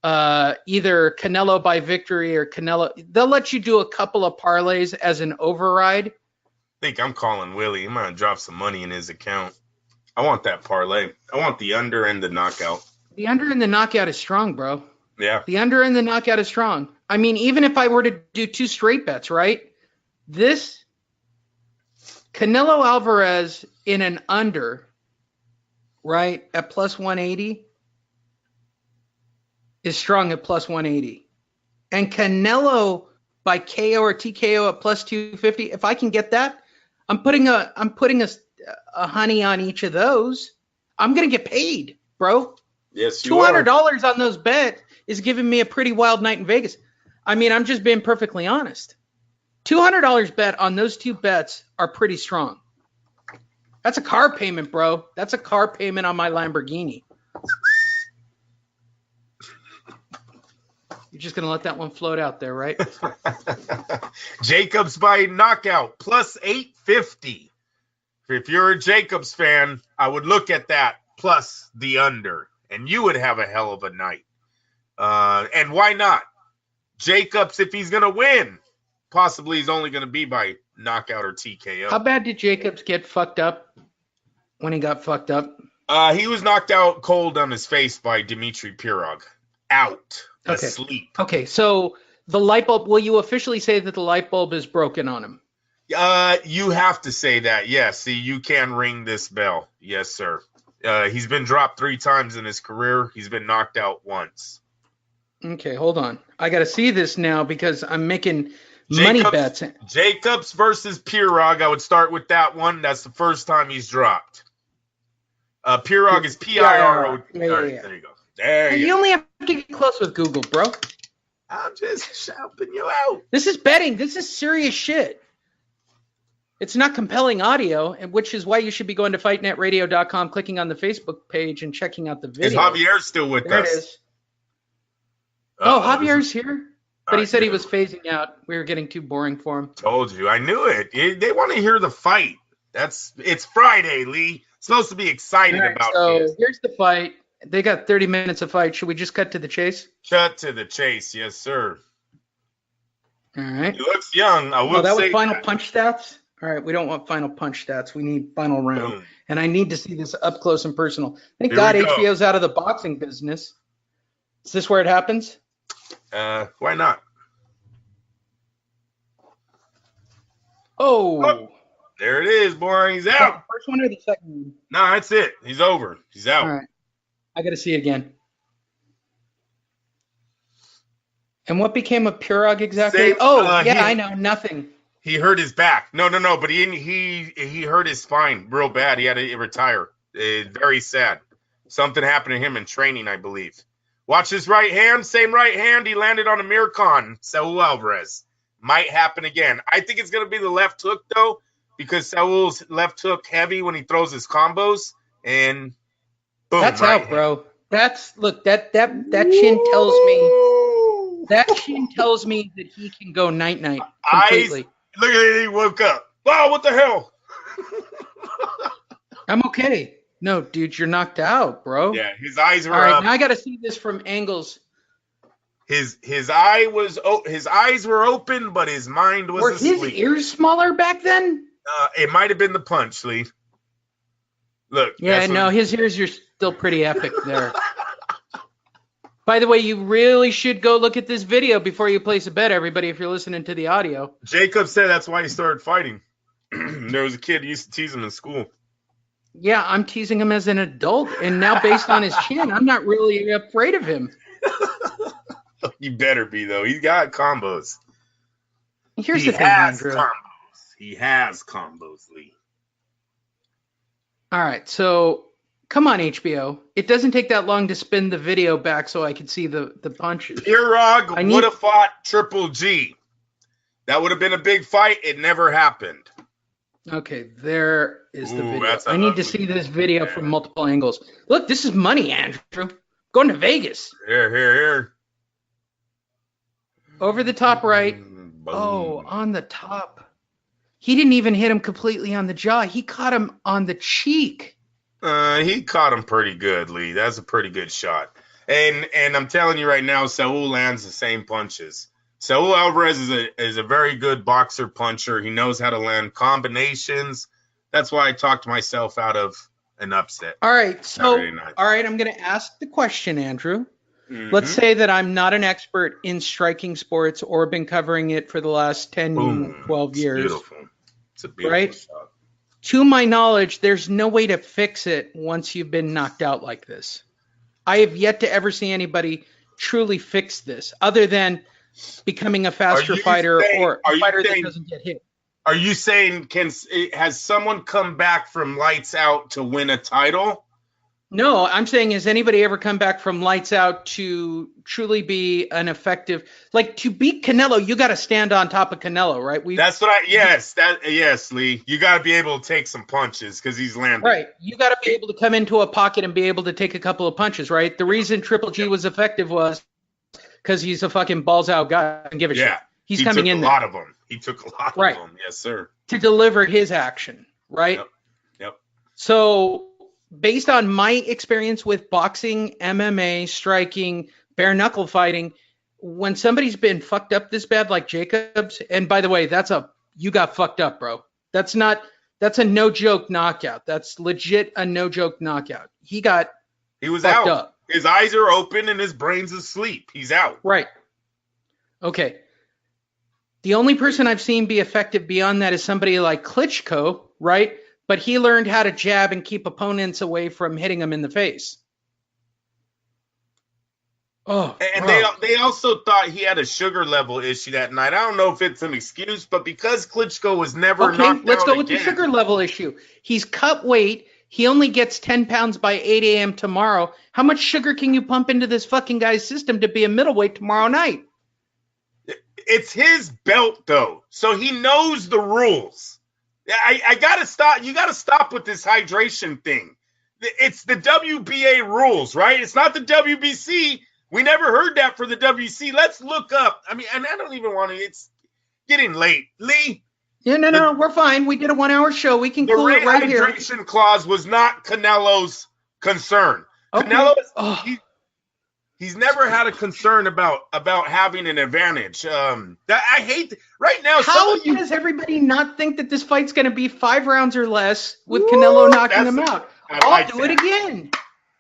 either Canelo by victory or Canelo. They'll let you do a couple of parlays as an override. I think I'm calling Willie. I'm going to drop some money in his account. I want that parlay. I want the under and the knockout. The under and the knockout is strong, bro. Yeah. The under and the knockout is strong. I mean, even if I were to do 2 straight bets, right? This Canelo Alvarez in an under, right, at plus 180 is strong at plus 180. And Canelo by KO or TKO at plus 250, if I can get that, I'm putting a honey on each of those. I'm going to get paid, bro. Yes, you are. $200 on those bets is giving me a pretty wild night in Vegas. I mean, I'm just being perfectly honest. $200 bet on those 2 bets are pretty strong. That's a car payment, bro. That's a car payment on my Lamborghini. You're just going to let that one float out there, right? Jacobs by knockout plus 850. If you're a Jacobs fan, I would look at that plus the under, and you would have a hell of a night. And why not? Jacobs, if he's going to win, possibly he's only going to be by knockout or TKO. How bad did Jacobs get fucked up when he got fucked up? He was knocked out cold on his face by Dmitry Pirog. Out. Okay. Asleep. Okay, so the light bulb, will you officially say that the light bulb is broken on him? You have to say that, yes. See, you can ring this bell. Yes, sir. He's been dropped 3 times in his career. He's been knocked out once. Okay, hold on. I got to see this now because I'm making money bets. Jacobs versus Pirog. I would start with that one. That's the first time he's dropped. Pirog is P-I-R-O. Yeah. All right, there you go. There you You go. only have to get close with Google, bro. I'm just helping you out. This is betting. This is serious shit. It's not compelling audio, which is why you should be going to fightnetradio.com, clicking on the Facebook page, and checking out the video. Is Javier still with There us? it is. Javier's here, but he said he was phasing out. We were getting too boring for him. Told you. I knew it. They want to hear the fight. It's Friday, Lee. Supposed to be excited about this. So here's the fight. They got 30 minutes of fight. Should we just cut to the chase? Cut to the chase. Yes, sir. All right. He looks young. I will that was say final that. punch stats? All right, we don't want final punch stats. We need final round. Boom. And I need to see this up close and personal. Thank Here God we go. HBO's out of the boxing business. Is this where it happens? Why not? Oh. There it is, boy. He's out. First one or the second one? No, that's it. He's over. He's out. All right. I got to see it again. And what became of Pirog exactly? I know. Nothing. He hurt his back. No. But he hurt his spine real bad. He had to retire. Very sad. Something happened to him in training, I believe. Watch his right hand. Same right hand. He landed on a Mircon. Saul Alvarez. Might happen again. I think it's going to be the left hook, though, because Saul's left hook heavy when he throws his combos. And boom. That's right out, bro. That chin tells me. That chin tells me that he can go night-night completely. Look at it. He woke up. Wow, what the hell? I'm okay. No, dude, you're knocked out, bro. Yeah, his eyes were All right, up. now I got to see this from angles. His eyes were open, but his mind was Were asleep. his ears smaller back then? It might have been the punch, Lee. Look. Yeah, no, his ears are still pretty epic there. By the way, you really should go look at this video before you place a bet, everybody, if you're listening to the audio. Jacob said that's why he started fighting. There was a kid who used to tease him in school. Yeah, I'm teasing him as an adult, and now based on his chin, I'm not really afraid of him. You better be, though. He's got combos. Here's the thing, Andrew. He has combos, Lee. All right, so come on, HBO. It doesn't take that long to spin the video back so I can see the punches. Pirog would have fought Triple G. That would have been a big fight. It never happened. Okay, there is the video. That's I need to see this video from multiple angles. Look, this is money, Andrew. Going to Vegas. Here. Over the top right. Boom. Oh, on the top. He didn't even hit him completely on the jaw. He caught him on the cheek. He caught him pretty good, Lee. That's a pretty good shot. And I'm telling you right now, Saul lands the same punches. Saul Alvarez is a very good boxer puncher. He knows how to land combinations. That's why I talked myself out of an upset. All right, so Saturday night. all right, I'm going to ask the question, Andrew. Mm-hmm. Let's say that I'm not an expert in striking sports or been covering it for the last 10, 12 years. Beautiful. It's a beautiful Right? shot. To my knowledge, there's no way to fix it once you've been knocked out like this. I have yet to ever see anybody truly fix this other than becoming a faster fighter or a fighter that doesn't get hit. Are you saying has someone come back from lights out to win a title? No, I'm saying, has anybody ever come back from lights out to truly be an effective, like to beat Canelo, you got to stand on top of Canelo, right? Yes, Lee. You got to be able to take some punches because he's landing. Right. You got to be able to come into a pocket and be able to take a couple of punches, right? The reason Triple G was effective was because he's a fucking balls out guy and give a shit. He's coming in there. He took a lot of them. He took a lot of them. Yes, sir. To deliver his action, right? Yep. So based on my experience with boxing, MMA, striking, bare knuckle fighting, when somebody's been fucked up this bad like Jacobs, and by the way, you got fucked up, bro. That's a no joke knockout. That's legit a no joke knockout. He was fucked up. His eyes are open and his brain's asleep. He's out. Right. Okay. The only person I've seen be effective beyond that is somebody like Klitschko, right? But he learned how to jab and keep opponents away from hitting him in the face. Oh, And bro. they also thought he had a sugar level issue that night. I don't know if it's an excuse, but because Klitschko was never Okay, knocked let's out go with the again. sugar level issue. He's cut weight. He only gets 10 pounds by 8 a.m. tomorrow. How much sugar can you pump into this fucking guy's system to be a middleweight tomorrow night? It's his belt though, so he knows the rules. I gotta stop. You gotta stop with this hydration thing. It's the WBA rules, right? It's not the WBC. We never heard that for the WC. Let's look up. I mean, and I don't even want to. It's getting late, Lee. Yeah, no, we're fine. We did a 1 hour show. We can The cool it right here. rehydration clause was not Canelo's concern. Okay. Canelo, Oh. he's never had a concern about having an advantage. I hate right now. How does everybody not think that this fight's going to be 5 rounds or less with Canelo knocking him out? I'll do it again.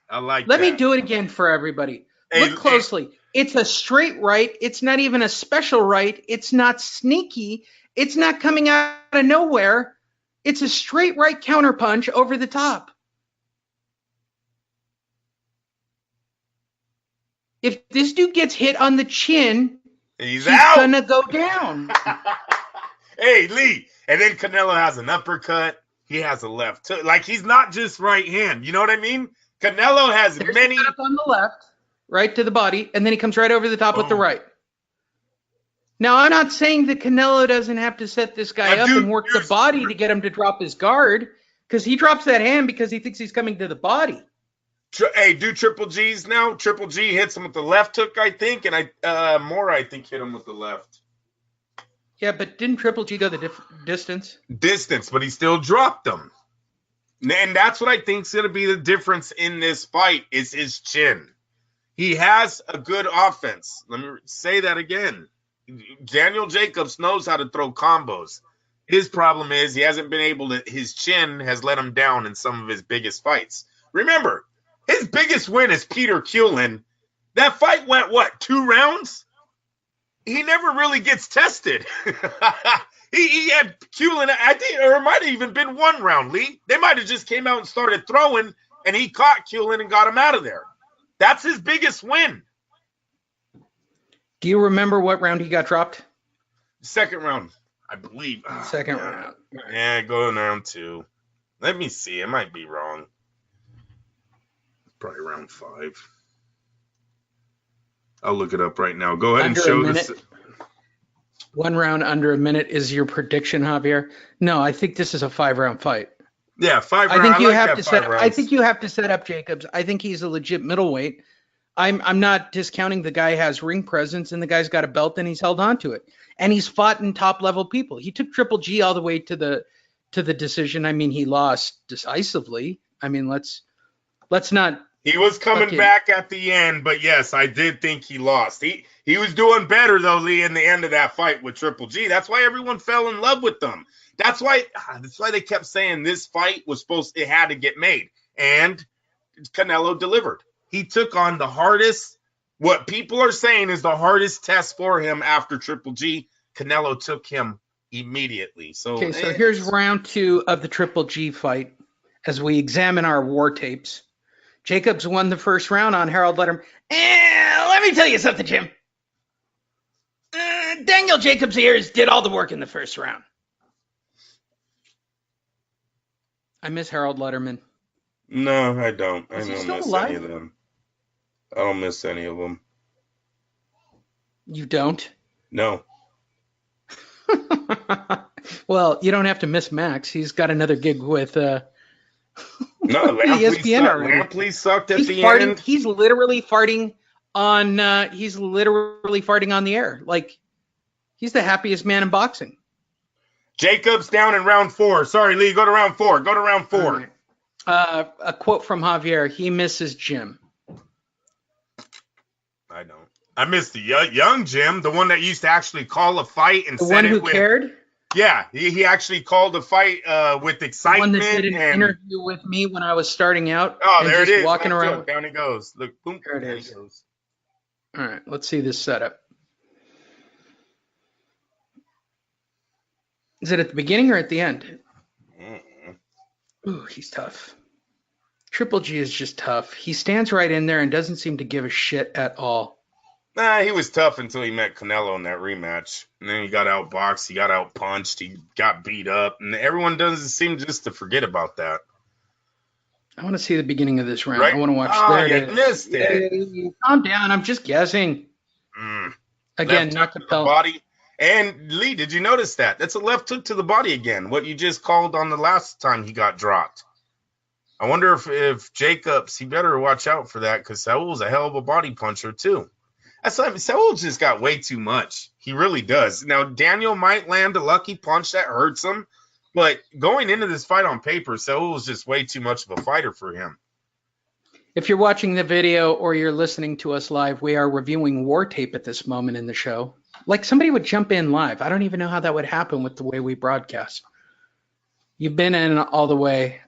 I like Let that. me do it again for everybody. Hey, Look closely. It's a straight right. It's not even a special right. It's not sneaky. It's not coming out of nowhere. It's a straight right counterpunch over the top. If this dude gets hit on the chin, he's gonna go down. Hey, Lee. And then Canelo has an uppercut. He has a left hook. Like, he's not just right hand. You know what I mean? Canelo has There's many. a setup on the left, right to the body, and then he comes right over the top with the right. Now, I'm not saying that Canelo doesn't have to set this guy up and work the body to get him to drop his guard, because he drops that hand because he thinks he's coming to the body. Hey, do Triple G's now. Triple G hits him with the left hook, I think, and I think hit him with the left. Yeah, but didn't Triple G go the distance? Distance, but he still dropped him. And that's what I think is going to be the difference in this fight is his chin. He has a good offense. Let me say that again. Daniel Jacobs knows how to throw combos. His problem is he hasn't been able to, his chin has let him down in some of his biggest fights. Remember, his biggest win is Peter Cullen. That fight went, 2 rounds? He never really gets tested. he had Cullen, I think, or it might have even been 1 round, Lee. They might have just came out and started throwing, and he caught Cullen and got him out of there. That's his biggest win. Do you remember what round he got dropped? Second round, I believe. Second round. Yeah, going round 2. Let me see. I might be wrong. Probably round 5. I'll look it up right now. Go ahead and show this. 1 round under a minute is your prediction, Javier? No, I think this is a 5-round fight. Yeah, 5 rounds. I think you have to set up Jacobs. I think he's a legit middleweight. I'm not discounting the guy has ring presence and the guy's got a belt and he's held on to it. And he's fought in top level people. He took Triple G all the way to the decision. I mean, he lost decisively. I mean, let's not. He was coming back at the end, but yes, I did think he lost. He was doing better though, Lee, in the end of that fight with Triple G. That's why everyone fell in love with them. That's why they kept saying this fight was it had to get made. And Canelo delivered. He took on the hardest, what people are saying is the hardest test for him after Triple G. Canelo took him immediately. So here's round 2 of the Triple G fight as we examine our war tapes. Jacobs won the first round on Harold Letterman. Let me tell you something, Jim. Daniel Jacobs' ears did all the work in the first round. I miss Harold Letterman. No, I don't. I Is he don't still miss alive? any of them. I don't miss any of them. You don't? No. Well, you don't have to miss Max. He's got another gig with No, Lampley sucked at the end. He's literally farting on the air. Like, he's the happiest man in boxing. Jacobs down in round 4. Sorry, Lee, go to round 4. Go to round 4. Right. A quote from Javier, he misses Jim. I don't. I miss the young Jim, the one that used to actually call a fight and the one who cared? Yeah, he actually called a fight with excitement. The one that did an interview with me when I was starting out. Oh, there it is. Walking around. Down he goes. Look, boom, there it is. Goes. All right, let's see this setup. Is it at the beginning or at the end? Ooh, he's tough. Triple G is just tough. He stands right in there and doesn't seem to give a shit at all. Nah, he was tough until he met Canelo in that rematch. And then he got outboxed, he got outpunched, he got beat up, and everyone doesn't seem just to forget about that. I want to see the beginning of this round. Right? I want to watch. Oh, there you it is. missed it. Calm down. I'm just guessing. Again, Left not hook to the compelled. body. And Lee, did you notice that? That's a left hook to the body again, what you just called on the last time he got dropped. I wonder if Jacobs, he better watch out for that because Saul's a hell of a body puncher too. Saul just got way too much. He really does. Now, Daniel might land a lucky punch that hurts him, but going into this fight on paper, Saul was just way too much of a fighter for him. If you're watching the video or you're listening to us live, we are reviewing War Tape at this moment in the show. Like somebody would jump in live. I don't even know how that would happen with the way we broadcast. You've been in all the way.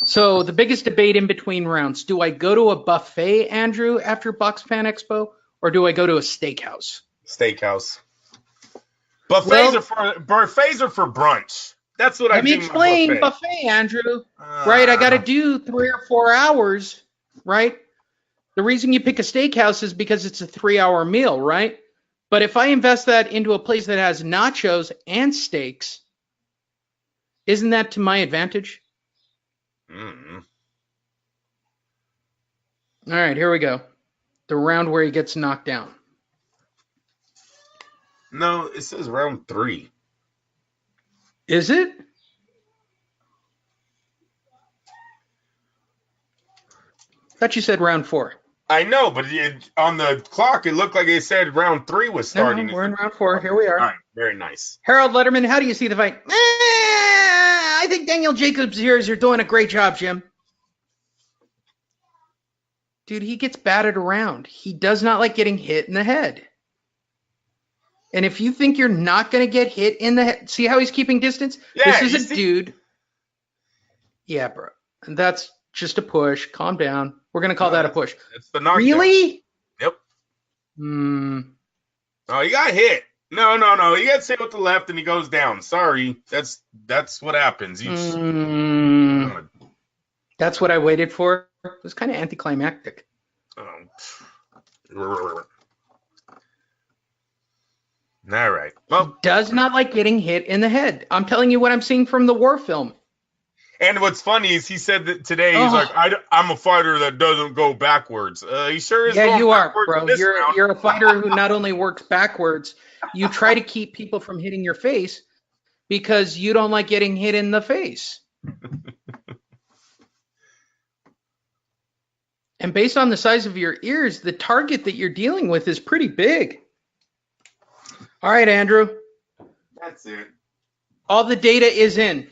So the biggest debate in between rounds, do I go to a buffet, Andrew, after Box Fan Expo, or do I go to a steakhouse? Steakhouse. Buffets are for brunch. That's what I do. Let me explain buffet, Andrew. Right, I got to do 3 or 4 hours, right? The reason you pick a steakhouse is because it's a 3-hour meal, right? But if I invest that into a place that has nachos and steaks, isn't that to my advantage? Mm-hmm. All right, here we go. The round where he gets knocked down. No, it says round 3. Is it? Thought you said round 4. I know, but on the clock, it looked like it said round 3 was starting. No, we're in round 4. Here we are. All right, very nice. Harold Letterman, how do you see the fight? I think Daniel Jacobs here is doing a great job, Jim. Dude, he gets batted around. He does not like getting hit in the head. And if you think you're not going to get hit in the head, see how he's keeping distance? Yeah, this is a dude. Yeah, bro. And that's just a push. Calm down. We're going to call that a push. It's the knockdown. Really? Yep. Oh, he got hit. No. He gets hit with the left and he goes down. Sorry. That's what happens. That's what I waited for. It was kind of anticlimactic. All right. Well, he does not like getting hit in the head. I'm telling you what I'm seeing from the war film. And what's funny is he said that today he's like, I'm a fighter that doesn't go backwards. He sure is. Yeah, you are, bro. You're a fighter who not only works backwards, you try to keep people from hitting your face because you don't like getting hit in the face. And based on the size of your ears, the target that you're dealing with is pretty big. All right, Andrew. That's it. All the data is in.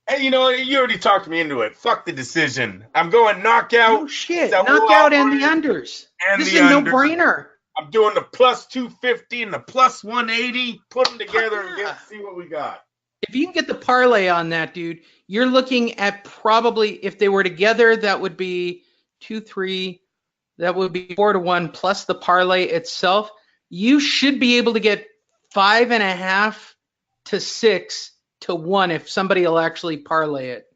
Hey, you already talked me into it. Fuck the decision. I'm going knockout. Oh, shit. Knockout and the unders. This is a no-brainer. I'm doing the plus 250 and the plus 180. Put them together and see what we got. If you can get the parlay on that, dude, you're looking at probably, if they were together, that would be 2-3. That would be 4-1 plus the parlay itself. You should be able to get 5.5 to 6 to 1 if somebody will actually parlay it.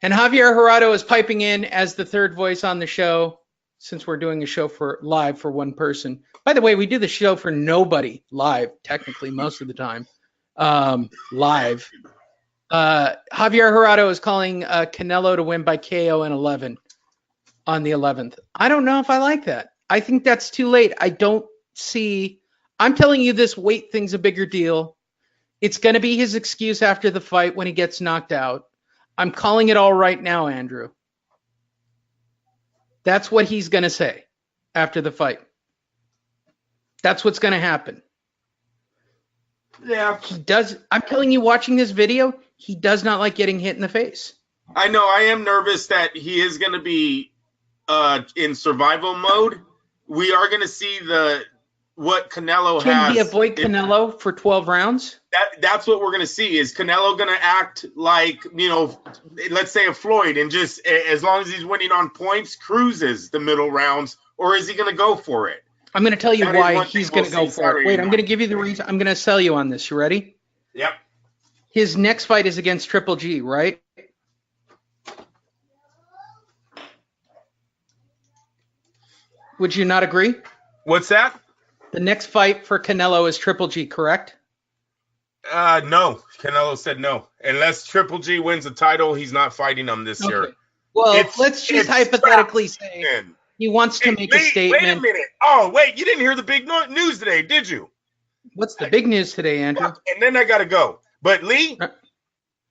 And Javier Jurado is piping in as the third voice on the show, since we're doing a show live for one person. By the way, we do the show for nobody live, technically, most of the time. Live. Javier Jurado is calling Canelo to win by KO in 11 on the 11th. I don't know if I like that. I think that's too late. I'm telling you, this weight thing's a bigger deal. It's going to be his excuse after the fight when he gets knocked out. I'm calling it all right now, Andrew. That's what he's going to say after the fight. That's what's going to happen. Yeah. He does. I'm telling you, watching this video, he does not like getting hit in the face. I know. I am nervous that he is going to be in survival mode. We are going to see what Canelo has. Can he avoid Canelo for 12 rounds? That's what we're going to see. Is Canelo going to act like, let's say a Floyd and just, as long as he's winning on points, cruises the middle rounds, or is he going to go for it? I'm going to tell you why he's going to go for it. Wait, I'm going to give you the reason. I'm going to sell you on this. You ready? Yep. His next fight is against Triple G, right? Would you not agree? What's that? The next fight for Canelo is Triple G, correct? No. Canelo said no. Unless Triple G wins the title, he's not fighting him this year. Well, let's just hypothetically say he wants to make a statement. Wait a minute. Oh, wait. You didn't hear the big news today, did you? What's the big news today, Andrew? And then I got to go. But, Lee,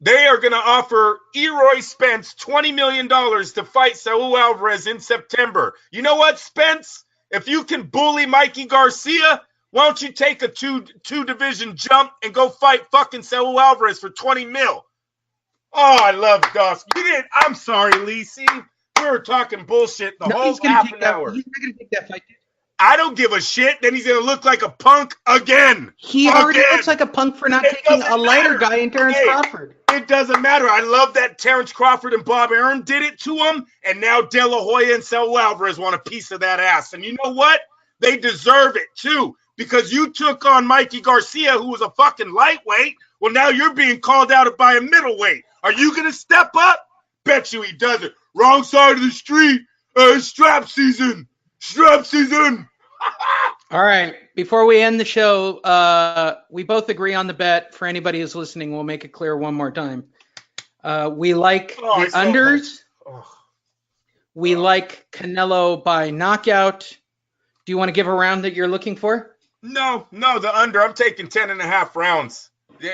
they are going to offer Eroy Spence $20 million to fight Saul Alvarez in September. You know what, Spence? If you can bully Mikey Garcia, why don't you take a two division jump and go fight fucking Saul Alvarez for 20 mil? Oh, I love Dawson. You didn't. I'm sorry, Lee. See, we were talking bullshit the whole half an hour. He's not going to take that fight. I don't give a shit. Then he's going to look like a punk again. He already looks like a punk for not taking a lighter guy in Terrence Crawford. It doesn't matter. I love that Terrence Crawford and Bob Arum did it to him, and now De La Hoya and Saul Alvarez want a piece of that ass. And you know what? They deserve it, too, because you took on Mikey Garcia, who was a fucking lightweight. Well, now you're being called out by a middleweight. Are you going to step up? Bet you he doesn't. Wrong side of the street. Strap season. Strap season. All right. Before we end the show, we both agree on the bet. For anybody who's listening, we'll make it clear one more time. We like the unders. We like Canelo by knockout. Do you want to give a round that you're looking for? No, the under. I'm taking 10.5 rounds.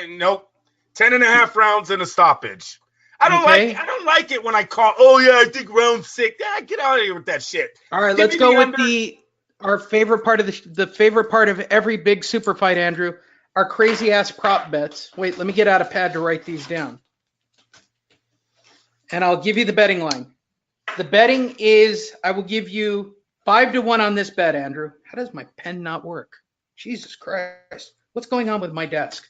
Nope. 10.5 rounds and a stoppage. I don't like it when I call. Oh yeah, I think round 6. Get out of here with that shit. All right, let's go with our favorite part of the favorite part of every big super fight, Andrew. Our crazy ass prop bets. Wait, let me get out a pad to write these down. And I'll give you the betting line. The betting is, I will give you 5-1 on this bet, Andrew. How does my pen not work? Jesus Christ. What's going on with my desk?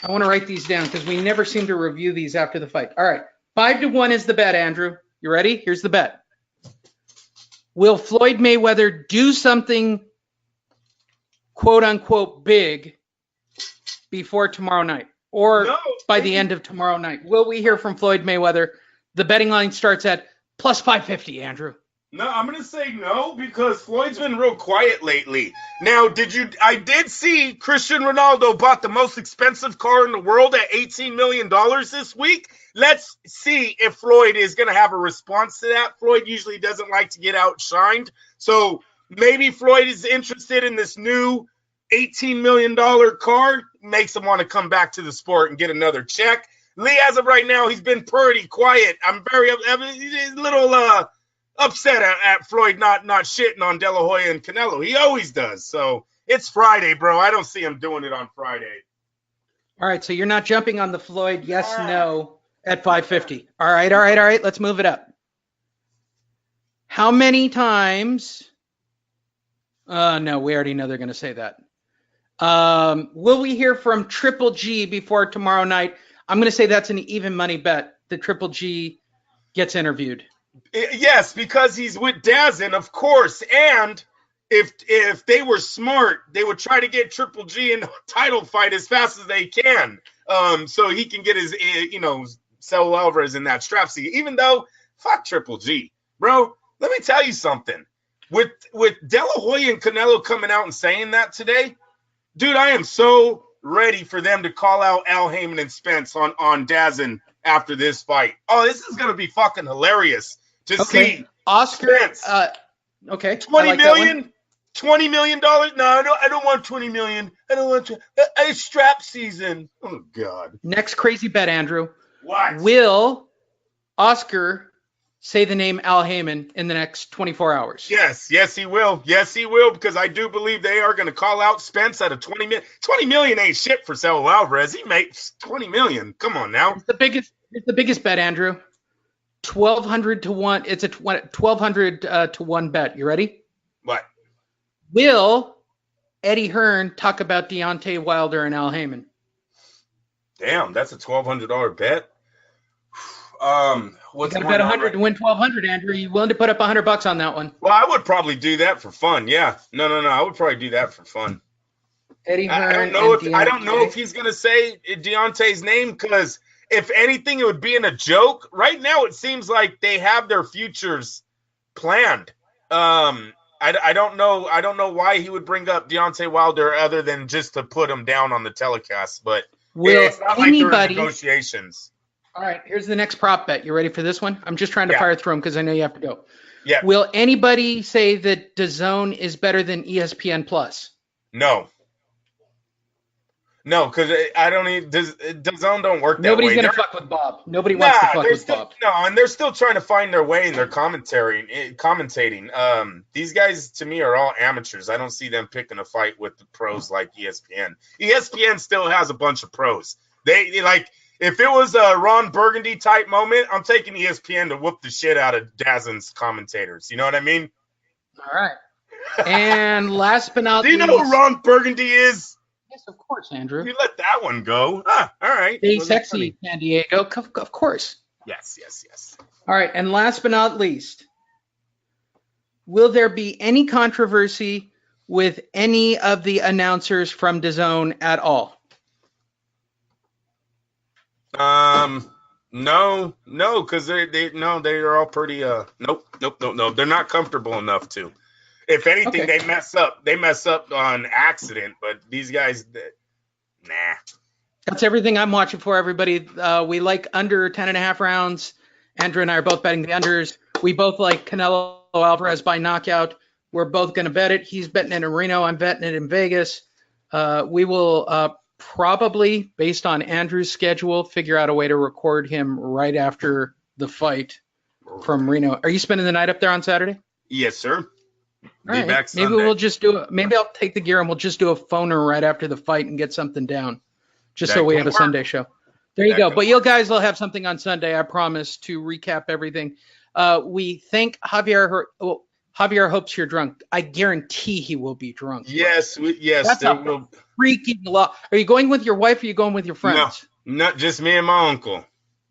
I want to write these down because we never seem to review these after the fight. All right. 5-1 is the bet, Andrew. You ready? Here's the bet. Will Floyd Mayweather do something, quote unquote, big before tomorrow night or by the end of tomorrow night? Will we hear from Floyd Mayweather? The betting line starts at plus 550, Andrew. No, I'm going to say no because Floyd's been real quiet lately. Now, I did see Cristiano Ronaldo bought the most expensive car in the world at $18 million this week. Let's see if Floyd is going to have a response to that. Floyd usually doesn't like to get outshined. So maybe Floyd is interested in this new $18 million car. Makes him want to come back to the sport and get another check. Lee, as of right now, he's been pretty quiet. I'm a little upset at Floyd not shitting on De La Hoya and Canelo. He always does. So it's Friday, bro. I don't see him doing it on Friday. All right, so you're not jumping on the Floyd yes, no at 550. All right. Let's move it up. How many times? No, we already know they're going to say that. Will we hear from Triple G before tomorrow night? I'm going to say that's an even money bet that Triple G gets interviewed. Yes, because he's with Dazin, of course. And if they were smart, they would try to get Triple G in a title fight as fast as they can, so he can get his, Saul Alvarez in that strap seat. Even though, fuck Triple G, bro. Let me tell you something. With De La Hoya and Canelo coming out and saying that today, dude, I am so ready for them to call out Al Heyman and Spence on Dazin after this fight. Oh, this is gonna be fucking hilarious to see. Oscar, Spence. Okay. $20 million? $20 million? No, I don't want $20 million. I don't want it's strap season. Oh God. Next crazy bet, Andrew. What? Will Oscar say the name Al Heyman in the next 24 hours? Yes, he will. Yes, he will, because I do believe they are going to call out Spence at a $20 million. $20 million ain't shit for Saul Alvarez. He makes $20 million. Come on now. It's the biggest bet, Andrew. 1,200 to 1. It's a 1,200 to 1 bet. You ready? What? Will Eddie Hearn talk about Deontay Wilder and Al Heyman? Damn, that's a $1,200 bet. What's you got to bet 100 to win 1,200, Andrew. You willing to put up $100 on that one? Well, I would probably do that for fun. Yeah. No. I would probably do that for fun. Eddie Hearn. I don't know if he's gonna say Deontay's name, because if anything, it would be in a joke. Right now, it seems like they have their futures planned. I don't know. I don't know why he would bring up Deontay Wilder other than just to put him down on the telecast. But it's not like there are negotiations. All right, here's the next prop bet. You ready for this one? I'm just trying to fire through them because I know you have to go. Yeah. Will anybody say that DAZN is better than ESPN Plus? No. No, because I don't even. DAZN don't work that way. Nobody's gonna fuck with Bob. Nobody wants to fuck with Bob. No, and they're still trying to find their way in their commentating. These guys to me are all amateurs. I don't see them picking a fight with the pros like ESPN. ESPN still has a bunch of pros. They like if it was a Ron Burgundy type moment, I'm taking ESPN to whoop the shit out of DAZN's commentators. You know what I mean? All right. And last but not least, do you know who Ron Burgundy is? Yes, of course, Andrew. You let that one go. All right. Stay sexy, San Diego. Of course. Yes. All right, and last but not least, will there be any controversy with any of the announcers from DAZN at all? No, because they are all pretty nope. They're not comfortable enough to. If anything, they mess up. They mess up on accident, but these guys, nah. That's everything I'm watching for, everybody. We like under 10.5 rounds. Andrew and I are both betting the unders. We both like Canelo Alvarez by knockout. We're both going to bet it. He's betting it in Reno. I'm betting it in Vegas. We will probably, based on Andrew's schedule, figure out a way to record him right after the fight from Reno. Are you spending the night up there on Saturday? Yes, sir. All right. Maybe we'll just do it. Maybe I'll take the gear and we'll just do a phoner right after the fight and get something down, just so we have a Sunday show. There you go. But you guys will have something on Sunday, I promise, to recap everything. We thank Javier. Javier hopes you're drunk. I guarantee he will be drunk. Yes, That's a freaking lot. Are you going with your wife or are you going with your friends? No, not just me and my uncle.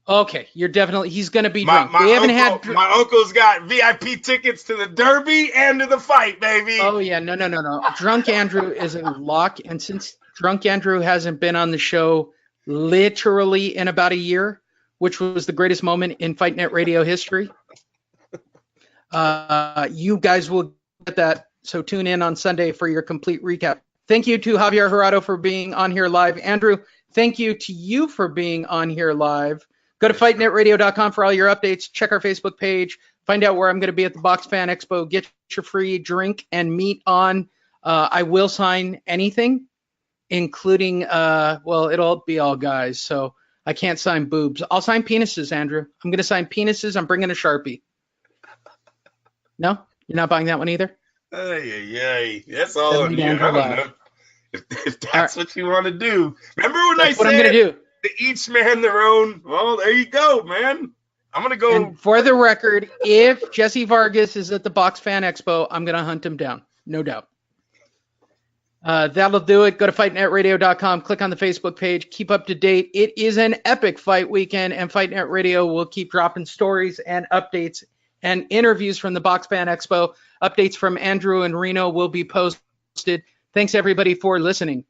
Okay, he's going to be drunk. My uncle's got VIP tickets to the Derby and to the fight, baby. Oh, yeah. No. Drunk Andrew is a lock. And since Drunk Andrew hasn't been on the show literally in about a year, which was the greatest moment in Fight Net Radio history, you guys will get that. So tune in on Sunday for your complete recap. Thank you to Javier Jurado for being on here live. Andrew, thank you to you for being on here live. Go to fightnetradio.com for all your updates. Check our Facebook page. Find out where I'm going to be at the Box Fan Expo. Get your free drink and meat on. I will sign anything, including, it'll be all guys. So I can't sign boobs. I'll sign penises, Andrew. I'm going to sign penises. I'm bringing a Sharpie. No? You're not buying that one either? That's all on you. I don't know. If that's what you want to do. Remember when I said what I'm going to do. To each man their own? Well, there you go, man. I'm going to go. And for the record, if Jesse Vargas is at the Box Fan Expo, I'm going to hunt him down. No doubt. That'll do it. Go to fightnetradio.com. Click on the Facebook page. Keep up to date. It is an epic fight weekend, and Fight Net Radio will keep dropping stories and updates and interviews from the Box Fan Expo. Updates from Andrew and Reno will be posted. Thanks, everybody, for listening.